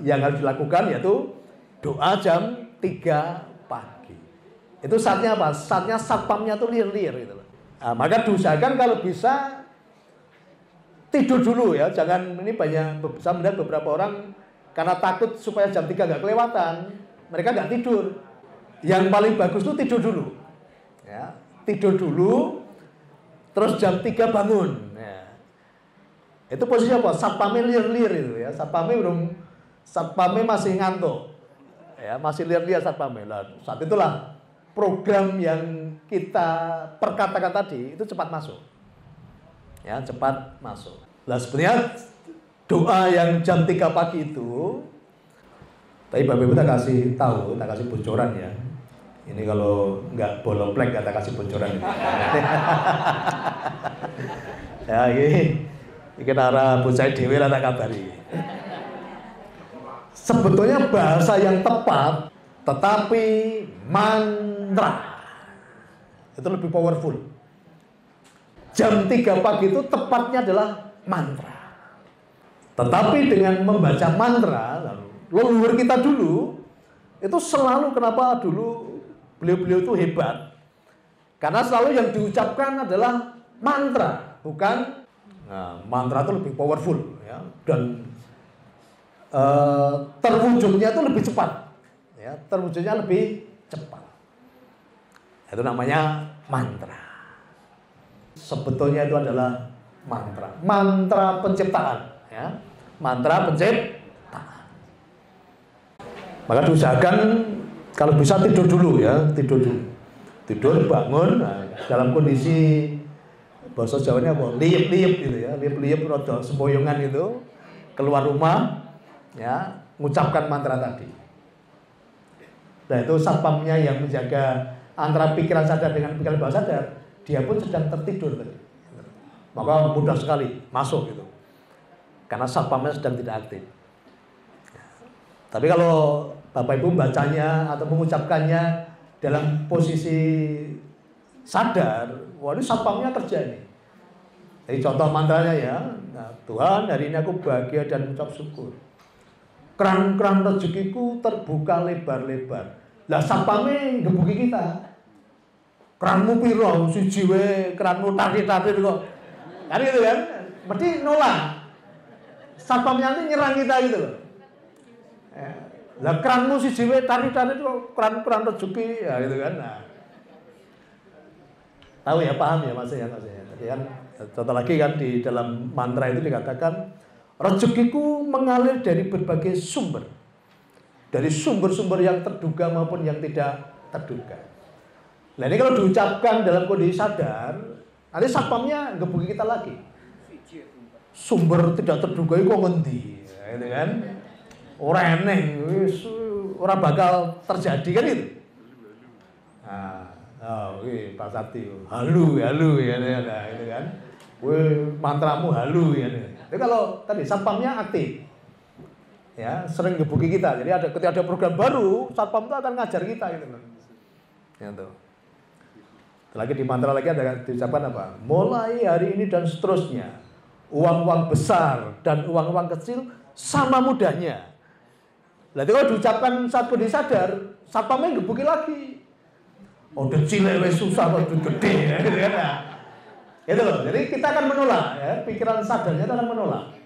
yang harus dilakukan yaitu doa jam 3 pagi. Itu saatnya apa? Saatnya satpamnya tuh liar-liar gitu loh. Nah, maka diusahakan kalau bisa tidur dulu ya. Jangan, ini banyak, saya melihat beberapa orang karena takut supaya jam 3 nggak kelewatan, mereka nggak tidur. Yang paling bagus tuh tidur dulu. Ya, tidur dulu, terus jam 3 bangun. Ya. Itu posisi apa? Satpamnya liar-liar itu ya. Satpamnya masih ngantuk. Ya, masih liar-liar satpamnya. Nah, saat itulah program yang kita perkatakan tadi itu cepat masuk. Ya, cepat masuk. Nah, sebenarnya doa yang jam 3 pagi itu, tapi Bapak Ibu tak kasih tahu, tak kasih bocoran ya. Ini kalau nggak bolong-plek nggak tak kasih bocoran. Ya, ini arah bocah dewe lah tak kabari. Sebetulnya bahasa yang tepat, tetapi mantra itu lebih powerful. Jam 3 pagi itu tepatnya adalah mantra. Tetapi dengan membaca mantra, leluhur kita dulu itu selalu, kenapa dulu beliau-beliau itu hebat? Karena selalu yang diucapkan adalah mantra, bukan. Nah, mantra itu lebih powerful ya, dan terwujudnya itu lebih cepat. Ya, terwujudnya lebih cepat. Itu namanya mantra. Sebetulnya itu adalah mantra, mantra penciptaan, ya, mantra penciptaan. Maka diusahakan kalau bisa tidur dulu ya, tidur dulu. Tidur, bangun, nah, dalam kondisi bahasa Jawanya apa? Liep-liep gitu ya, liep-liep rodo semboyongan itu, keluar rumah, ya, mengucapkan mantra tadi. Nah itu satpamnya yang menjaga antara pikiran sadar dengan pikiran bawah sadar, dia pun sedang tertidur tadi. Maka mudah sekali masuk gitu, karena satpamnya sedang tidak aktif. Tapi kalau Bapak Ibu membacanya atau mengucapkannya dalam posisi sadar, wah ini satpamnya kerja ini. Jadi contoh mantranya ya, nah, Tuhan hari ini aku bahagia dan mengucap syukur. Keran-keran rezekiku terbuka lebar-lebar. Lah satpamnya ngebuki kita. Keranmu piro, siji wae, keranmu tadi-tadi kok. Kan gitu kan? Berarti nolak. Satpamnya ini nyerang kita gitu loh. Lah keranmu siji wae tadi-tadi kok keran rezeki ya gitu kan. Nah. Tahu ya, paham ya maksudnya. Tadi kan contoh lagi kan di dalam mantra itu dikatakan rezekiku mengalir dari berbagai sumber. Dari sumber-sumber yang terduga maupun yang tidak terduga. Nah ini kalau diucapkan dalam kondisi sadar, nanti satpamnya ngebuki kita lagi. Sumber tidak terduga itu kok ngendi, gitu kan? Orang eneng, orang bakal terjadi kan itu. Nah, Pak Sakti, halu ya, gitu kan? Mantramu halu ya. Jadi kalau tadi satpamnya aktif, ya sering ngebuki kita. Jadi ketika ada program baru, satpam itu akan ngajar kita gitu kan. Ya tuh. Lagi di mantra lagi ada diucapkan apa? Mulai hari ini dan seterusnya, uang-uang besar dan uang-uang kecil sama mudahnya. Berarti kalau diucapkan saat kondisi sadar, satpamnya ngebuki lagi. Oh, udah cilik wes susah kok gede ya, gitu kan. Nah, itu loh. Jadi kita akan menolak ya, pikiran sadarnya itu akan menolak.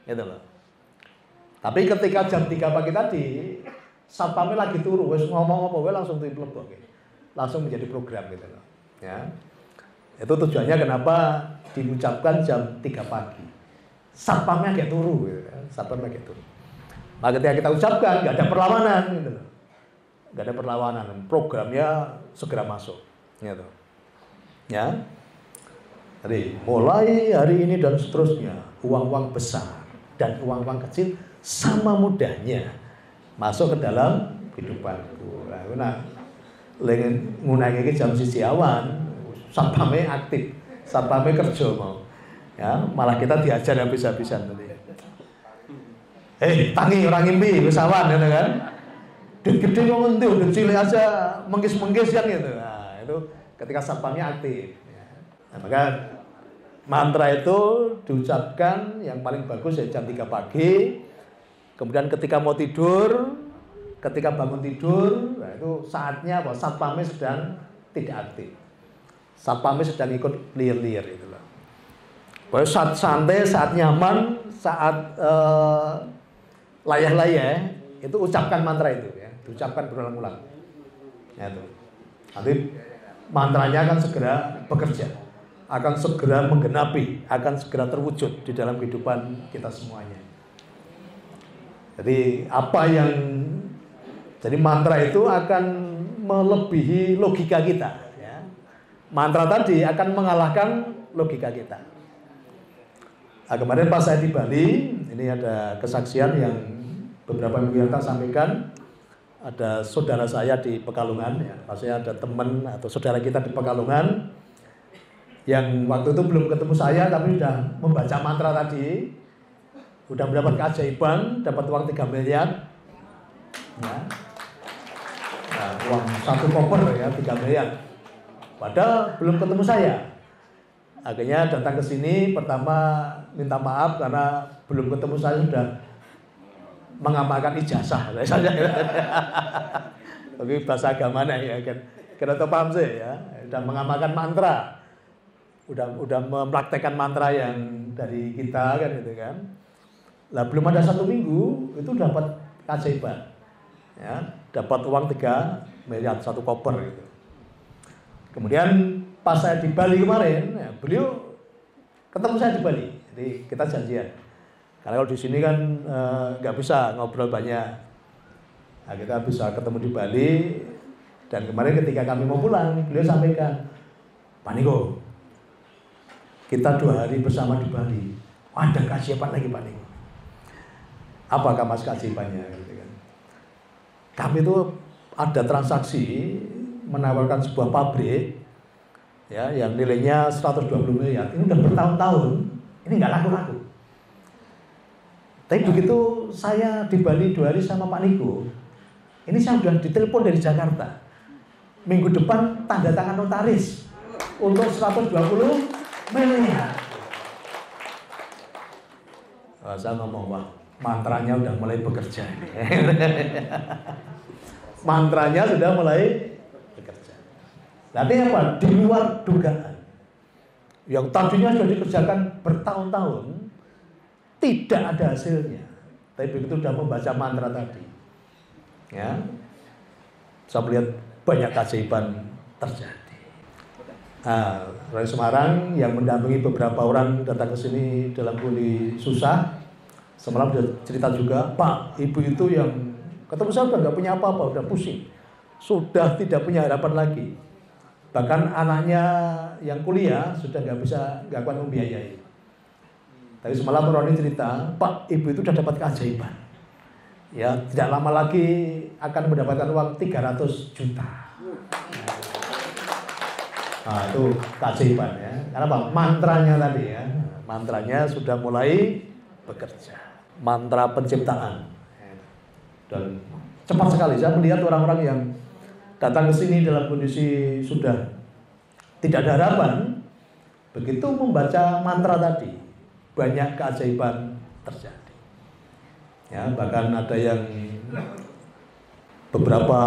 Gitu loh. Tapi ketika jam 3 pagi tadi, satpamnya lagi turu, wes ngomong apa langsung diplebok gitu. Langsung menjadi program gitu loh. Ya. Itu tujuannya kenapa diucapkan jam 3 pagi. Satpamnya kayak turu gitu kan. Satpamnya kayak turu. Maka ketika kita ucapkan enggak ada perlawanan gitu loh. Enggak ada perlawanan, programnya segera masuk gitu. Ya. Jadi mulai hari ini dan seterusnya, uang-uang besar dan uang-uang kecil sama mudahnya masuk ke dalam kehidupanku. Nah, lengen ngunangi jam 1 awan, satpamnya aktif, satpamnya kerja mau, ya malah kita diajar habis-habisan tadi. Tangi orang ngimpi, wisawan, gitu kan? Duit gede ngomong tuh, duit cilik aja menggis-menggis kan gitu. Nah itu ketika satpamnya aktif. Ya. Nah, maka mantra itu diucapkan yang paling bagus ya jam 3 pagi. Kemudian ketika mau tidur, ketika bangun tidur, nah itu saatnya bahwa satpamnya sedang tidak aktif. Satpamnya sedang ikut liar-liar itu loh. Bahwa saat santai, saat nyaman, saat layah-layah itu ucapkan mantra itu ya, diucapkan berulang-ulang. Ya itu. Nanti mantranya akan segera bekerja, akan segera menggenapi, akan segera terwujud di dalam kehidupan kita semuanya. Jadi jadi mantra itu akan melebihi logika kita. Ya. Mantra tadi akan mengalahkan logika kita. Nah, kemarin pas saya di Bali, ini ada kesaksian yang beberapa minggu yang kita sampaikan. Ada saudara saya di Pekalongan, ya. Maksudnya ada teman atau saudara kita di Pekalongan yang waktu itu belum ketemu saya tapi sudah membaca mantra tadi, sudah mendapat keajaiban, dapat uang 3 miliar. Ya. Nah, uang 1 koper ya 3 miliar. Padahal belum ketemu saya. Akhirnya datang ke sini, pertama minta maaf karena belum ketemu saya sudah mengamalkan ijazah. Tapi bahasa agamanya ya kan. Kira paham sih ya. Sudah mengamalkan mantra. Udah mempraktekkan mantra yang dari kita kan gitu kan. Lah belum ada 1 minggu itu dapat keajaiban. Ya, dapat uang 3 miliar 1 koper gitu. Kemudian pas saya di Bali kemarin, ya, beliau ketemu saya di Bali. Jadi kita janjian. Karena kalau di sini kan nggak bisa ngobrol banyak. Nah, kita bisa ketemu di Bali, dan kemarin ketika kami mau pulang, beliau sampaikan, Pak Niko, kita 2 hari bersama di Bali, ada keajaiban lagi Pak Niko. Apakah Mas keajaibannya? Gitu kan. Kami itu ada transaksi menawarkan sebuah pabrik, ya, yang nilainya 120 miliar. Ini udah bertahun-tahun, ini nggak laku-laku. Tapi begitu saya di Bali 2 hari sama Pak Niko, ini saya sudah ditelepon dari Jakarta. Minggu depan tanda tangan notaris untuk 120 miliar. Wah, saya ngomong, wah, mantranya udah mulai bekerja. Mantranya sudah mulai bekerja. Nanti apa? Di luar dugaan. Yang tadinya sudah dikerjakan bertahun-tahun, tidak ada hasilnya. Tapi begitu sudah membaca mantra tadi, ya, saya melihat banyak keajaiban terjadi. Nah, orang Semarang yang mendampingi beberapa orang datang ke sini dalam kondisi susah, semalam sudah cerita juga, Pak, ibu itu yang ketemu saya udah nggak punya apa-apa, udah pusing, sudah tidak punya harapan lagi. Bahkan anaknya yang kuliah sudah nggak kuat membiayai. Tapi semalam orang ini cerita, Pak, ibu itu sudah dapat keajaiban. Ya, tidak lama lagi akan mendapatkan uang 300 juta. Nah, itu keajaiban ya. Karena apa? Mantranya tadi ya. Mantranya sudah mulai bekerja. Mantra penciptaan. Dan cepat sekali saya melihat orang-orang yang datang ke sini dalam kondisi sudah tidak ada harapan, begitu membaca mantra tadi, banyak keajaiban terjadi. Ya, bahkan ada yang beberapa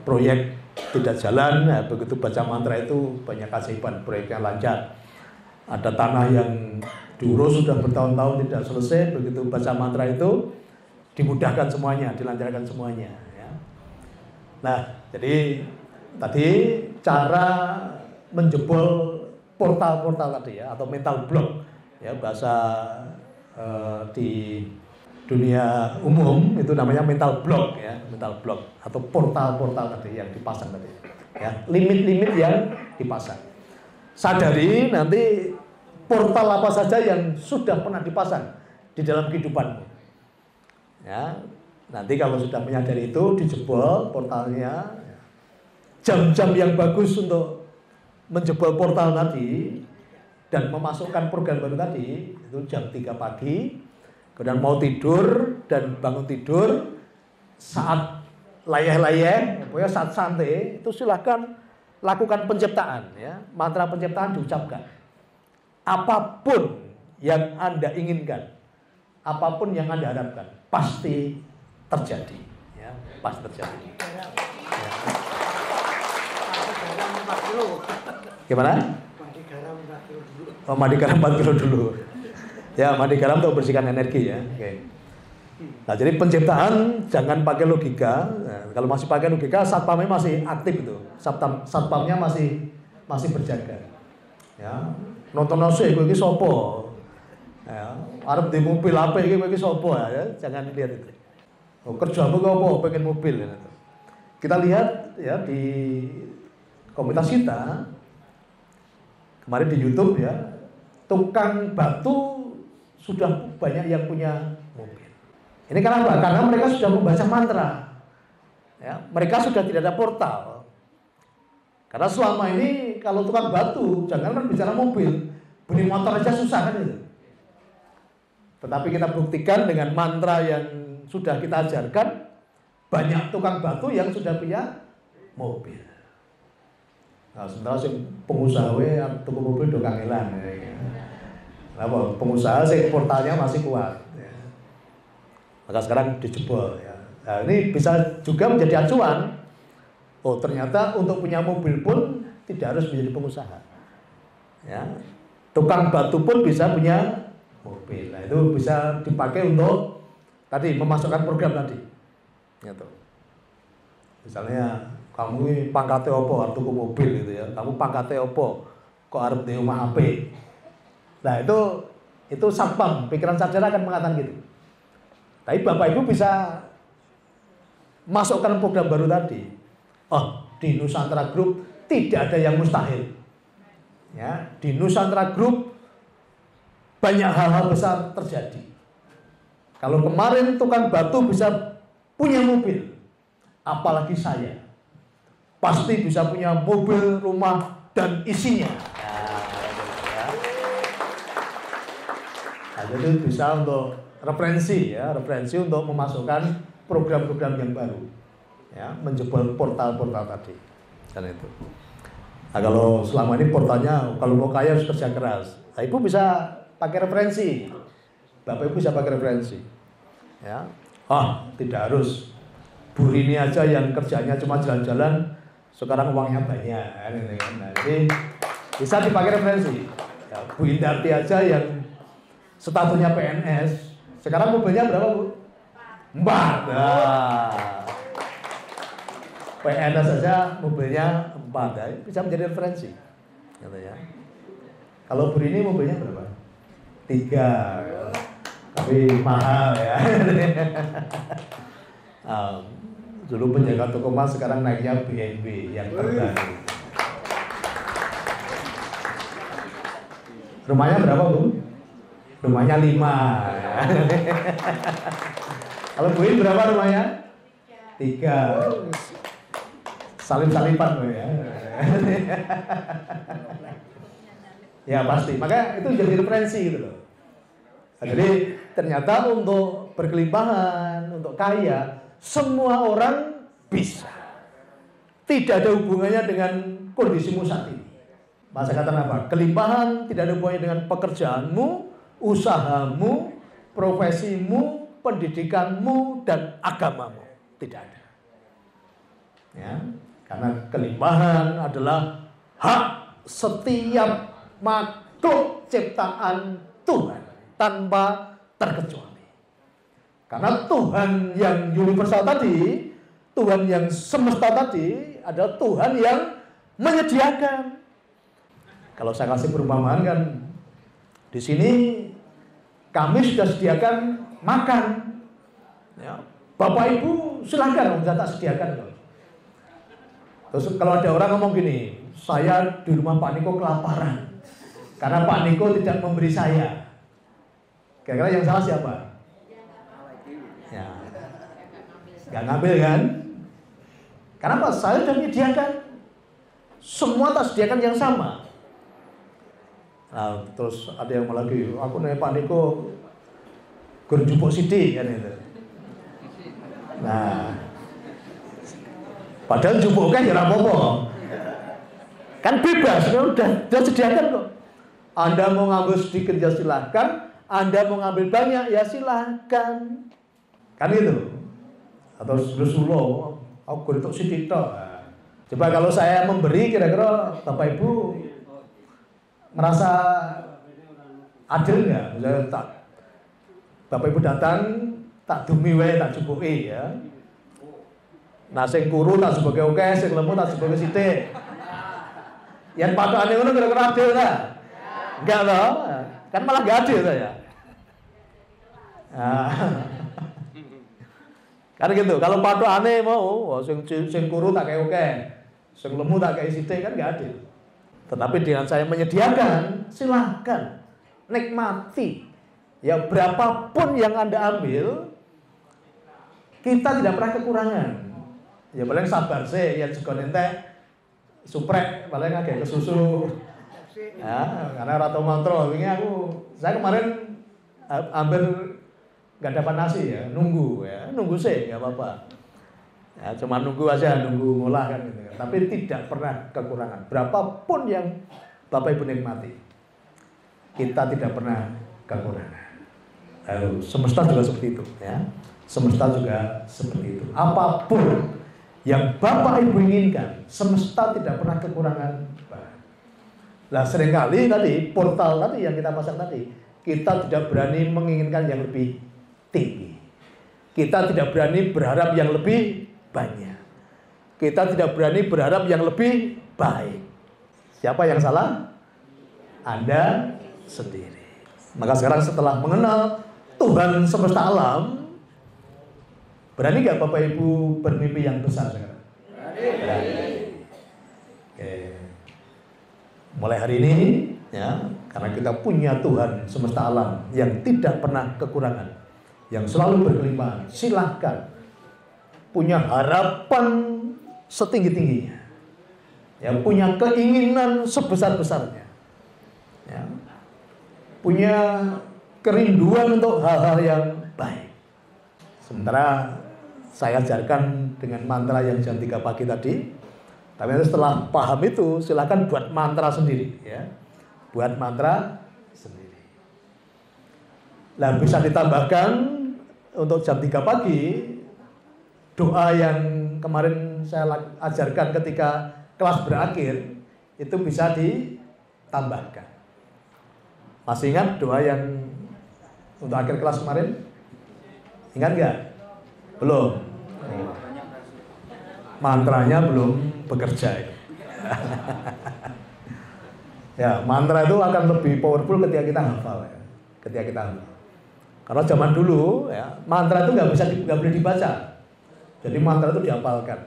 proyek tidak jalan, nah, begitu baca mantra itu banyak keajaiban, proyeknya lancar. Ada tanah yang diurus sudah bertahun-tahun tidak selesai, begitu baca mantra itu dimudahkan semuanya, dilancarkan semuanya. Ya. Nah, jadi tadi cara menjebol portal-portal tadi ya, atau mental block ya, bahasa di dunia umum itu namanya mental block ya, mental block atau portal-portal tadi yang dipasang tadi ya, limit-limit yang dipasang. Sadari nanti portal apa saja yang sudah pernah dipasang di dalam kehidupanmu ya. Nanti kalau sudah menyadari itu, dijebol portalnya. Jam-jam yang bagus untuk menjebol portal tadi dan memasukkan program baru tadi itu jam 3 pagi. Kemudian mau tidur dan bangun tidur saat layeh-layeh, pokoknya saat santai, itu silahkan lakukan penciptaan ya. Mantra penciptaan diucapkan. Apapun yang Anda inginkan, apapun yang Anda harapkan, pasti terjadi ya, pasti terjadi. Ya. Gimana? Mandi garam 4 kilo dulu. Oh, mandi garam 4 kilo dulu. Ya, mandi garam untuk bersihkan energi ya. Oke. Nah, jadi penciptaan jangan pakai logika. Nah, kalau masih pakai logika, satpamnya masih aktif itu. Satpamnya masih berjaga. Ya. Nonton nasi kowe iki sapa? Ya, arep di mobil apa iki kowe iki sapa ya? Jangan lihat itu. Oh, kerjamu kok apa? Pengen mobil ya. Kita lihat ya di komunitas kita kemarin di YouTube ya, tukang batu sudah banyak yang punya mobil. Ini kenapa? Karena mereka sudah membaca mantra. Ya, mereka sudah tidak ada portal. Karena selama ini kalau tukang batu, jangankan bicara mobil, beli motor aja susah kan itu. Tetapi kita buktikan dengan mantra yang sudah kita ajarkan, banyak tukang batu yang sudah punya mobil. Nah, sementara si pengusaha tuku mobil do kangelan. Kenapa? Pengusaha sih portalnya masih kuat. Ya. Maka sekarang dijebol. Ya. Nah, ini bisa juga menjadi acuan. Oh, ternyata untuk punya mobil pun tidak harus menjadi pengusaha. Ya. Tukang batu pun bisa punya mobil. Nah, itu bisa dipakai untuk tadi memasukkan program tadi. Gitu. Misalnya kamu ini pangkatnya opo arep tuku mobil gitu ya. Kamu pangkatnya opo kok arep di rumah HP. Nah, itu satpam, pikiran sadar akan mengatakan gitu. Tapi Bapak Ibu bisa masukkan program baru tadi, di Nusantara Group tidak ada yang mustahil. Ya, di Nusantara Group banyak hal-hal besar terjadi. Kalau kemarin tukang batu bisa punya mobil, apalagi saya, pasti bisa punya mobil, rumah, dan isinya. Nah, jadi bisa untuk referensi untuk memasukkan program-program yang baru, ya, menjebol portal-portal tadi. Kan itu. Nah, kalau selama ini portalnya, kalau mau kaya harus kerja keras. Nah, Ibu bisa pakai referensi, Bapak Ibu bisa pakai referensi. Ya, tidak harus Bu Rini aja yang kerjanya cuma jalan-jalan, sekarang uangnya banyak. Nah, jadi bisa dipakai referensi. Ya, Bu Indarti aja yang statusnya PNS, sekarang mobilnya berapa, Bu? 4. Nah, PNS saja mobilnya 4, ya, bisa menjadi referensi. Katanya. Kalau Bu Rini mobilnya berapa? 3, tapi mahal ya. Dulu penjaga toko emas, sekarang naiknya BNB yang terbaru. Rumahnya berapa, Bu? Rumahnya 5. Kalau Bu Rini berapa rumahnya? 3. Salip-salipan, Bu, ya. Ya pasti, maka itu jadi referensi gitu loh. Jadi ternyata untuk berkelimpahan, untuk kaya, semua orang bisa. Tidak ada hubungannya dengan kondisimu saat ini. Masa kata apa? Kelimpahan tidak ada hubungannya dengan pekerjaanmu, usahamu, profesimu, pendidikanmu, dan agamamu. Tidak ada. Ya, karena kelimpahan adalah hak setiap makhluk ciptaan Tuhan tanpa terkecuali. Karena Tuhan yang universal tadi, Tuhan yang semesta tadi adalah Tuhan yang menyediakan. Kalau saya kasih perumpamaan kan, di sini kami sudah sediakan makan. Ya, Bapak Ibu silahkan, saya tak sediakan. Terus kalau ada orang ngomong gini, saya di rumah Pak Niko kelaparan karena Pak Niko tidak memberi saya. Kira-kira yang salah siapa? Ya, nggak ngambil kan? Kenapa? Saya sudah menyediakan. Semua tak sediakan yang sama. Nah, terus ada yang lagi, aku nanya Pak Niko gerjupuk sidik kan itu. Nah, padahal jupuk kan ya apa-apa. Kan bebas, udah sediakan kok. Anda mau ngambil sedikit ya silahkan, Anda mau ngambil banyak ya silahkan. Kan itu. Atau Rasulullah, aku gertuk sidik toh. Coba kalau saya memberi, kira-kira Bapak Ibu merasa adil nggak? Misalnya Bapak Ibu datang, tak dumi wae, tak cukupi ya. Nah sing kuru tak sebagai oke, sing lemu tak sebagai sithik. Yang patokane ngono kira-kira adil ta? Enggak loh. Kan malah enggak adil saya. Nah. Kan gitu. Kalau patokane mau sing kuru tak kayak oke, sing lemu tak kayak sithik kan enggak adil. Tetapi dengan saya menyediakan, silahkan nikmati. Ya berapapun yang Anda ambil, kita tidak pernah kekurangan. Ya paling sabar sih, ya juga entek suprek, paling agak ke susu. Ya, karena rata kontrol. Ini saya kemarin hampir nggak dapat nasi ya, nunggu sih, nggak apa-apa. Ya, cuma nunggu aja, nunggu ngolah kan gitu. Tapi tidak pernah kekurangan. Berapapun yang Bapak Ibu nikmati, kita tidak pernah kekurangan. Lalu semesta juga seperti itu, ya. Semesta juga seperti itu. Apapun yang Bapak Ibu inginkan, semesta tidak pernah kekurangan. Nah, seringkali tadi portal tadi yang kita pasang tadi, kita tidak berani menginginkan yang lebih tinggi. Kita tidak berani berharap yang lebih banyak. Kita tidak berani berharap yang lebih baik. Siapa yang salah? Anda sendiri. Maka sekarang setelah mengenal Tuhan semesta alam, Berani nggak Bapak Ibu bermimpi yang besar sekarang? Berani. Oke. Mulai hari ini, ya, karena kita punya Tuhan semesta alam yang tidak pernah kekurangan, yang selalu berkelimpahan, silahkan punya harapan setinggi-tingginya, yang punya keinginan sebesar-besarnya, ya, punya kerinduan untuk hal-hal yang baik. Sementara saya ajarkan dengan mantra yang jam 3 pagi tadi, tapi setelah paham itu silakan buat mantra sendiri, ya. Buat mantra sendiri. Nah, bisa ditambahkan untuk jam 3 pagi doa yang kemarin saya ajarkan ketika kelas berakhir itu bisa ditambahkan. Masih ingat doa yang untuk akhir kelas kemarin? Ingat nggak? Belum. Mantranya belum bekerja. Ya, mantra itu akan lebih powerful ketika kita hafal, ya. Ketika kita hafal. Karena zaman dulu, ya, mantra itu nggak boleh dibaca. Jadi mantra itu dihafalkan.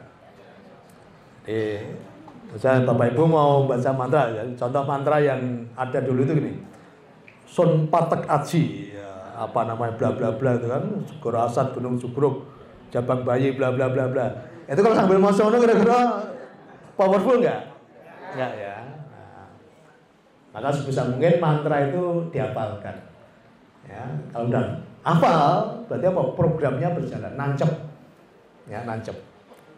Misalnya Bapak Ibu mau baca mantra, ya, contoh mantra yang ada dulu itu gini. Sun Patek Aji, ya, apa namanya bla bla bla itu kan, Syukur Asad Gunung Sugruk, Jabang Bayi bla bla bla bla. Itu kalau sambil masono kira-kira powerful nggak? Nggak, ya. Nah, maka sebisa mungkin mantra itu dihafalkan. Ya, kalau udah hafal, berarti apa? Programnya berjalan, nancep. Ya, nancep.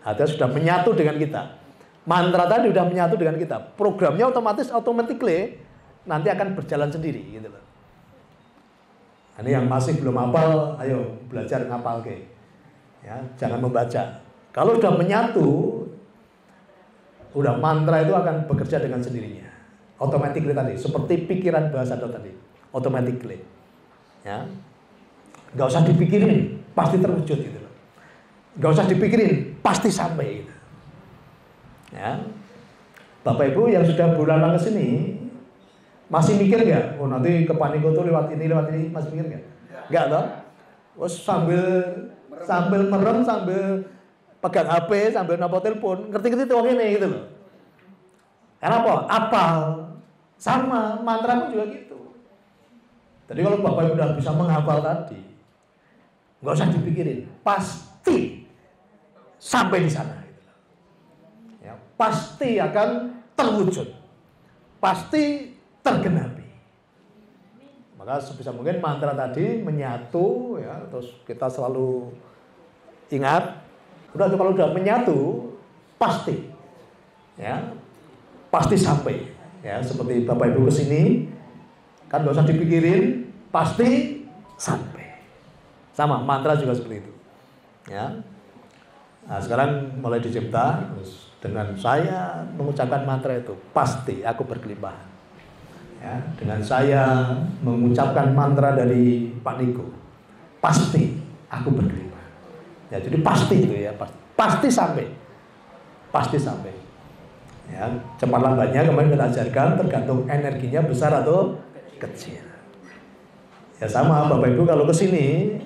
Artinya sudah menyatu dengan kita. Mantra tadi sudah menyatu dengan kita. Programnya automatically nanti akan berjalan sendiri, gitu loh. Ini yang masih belum hafal, ayo belajar ngapal ke. Ya, jangan membaca. Kalau sudah menyatu, udah mantra itu akan bekerja dengan sendirinya. Automatically tadi, seperti pikiran bahasa tadi, automatically. Ya, nggak usah dipikirin, pasti terwujud gitu loh. Nggak usah dipikirin, pasti sampai gitu. Ya, Bapak Ibu yang sudah berulang ke sini masih mikir nggak? Oh nanti ke Paniko tuh lewat ini, masih mikir nggak? Nggak toh? Terus sambil merem, sambil pegang HP, sambil nopo telepon, ngerti-ngerti tuh ini gitu loh. Karena apa? Apal. Sama mantra pun juga gitu. Jadi kalau Bapak Ibu udah bisa menghafal tadi, nggak usah dipikirin, pasti sampai di sana. Ya, pasti akan terwujud, pasti tergenapi. Maka sebisa mungkin mantra tadi menyatu, ya, terus kita selalu ingat. Kalau udah menyatu, pasti, ya, pasti sampai. Ya, seperti Bapak Ibu kesini, kan nggak usah dipikirin, pasti sampai. Sama mantra juga seperti itu. Ya. Nah, sekarang mulai dicipta dengan saya mengucapkan mantra itu, pasti aku berkelimpahan. Ya, dengan saya mengucapkan mantra dari Pak Niko, pasti aku berkelimpahan. Ya, jadi pasti itu ya, pasti sampai. Pasti sampai. Ya, cepat lambatnya kemarin kita ajarkan tergantung energinya besar atau kecil. Ya sama Bapak Ibu kalau ke sini,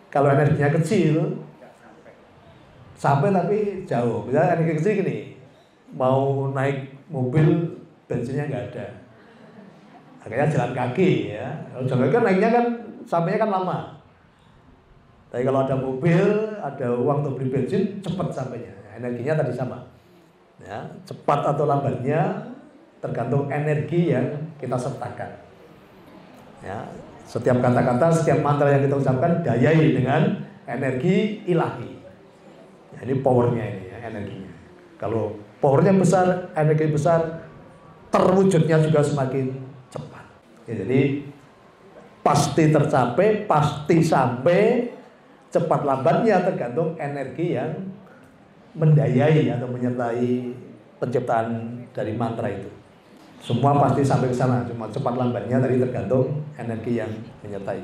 kalau energinya kecil sampai tapi jauh. Misalnya energi kecil gini, mau naik mobil bensinnya nggak ada, akhirnya jalan kaki ya. Kalau jalan kaki kan naiknya kan sampainya kan lama. Tapi kalau ada mobil, ada uang untuk beli bensin, cepat sampainya. Energinya tadi sama. Ya, cepat atau lambatnya tergantung energi yang kita sertakan. Ya, setiap kata-kata, setiap mantra yang kita ucapkan dayai dengan energi ilahi. Ya, ini powernya ini ya, energinya. Kalau powernya besar, energi besar, terwujudnya juga semakin cepat. Ya, jadi pasti tercapai, pasti sampai. Cepat lambatnya tergantung energi yang mendayai atau menyertai penciptaan dari mantra itu. Semua pasti sampai ke sana, cuma cepat lambatnya tadi tergantung energi yang menyertai.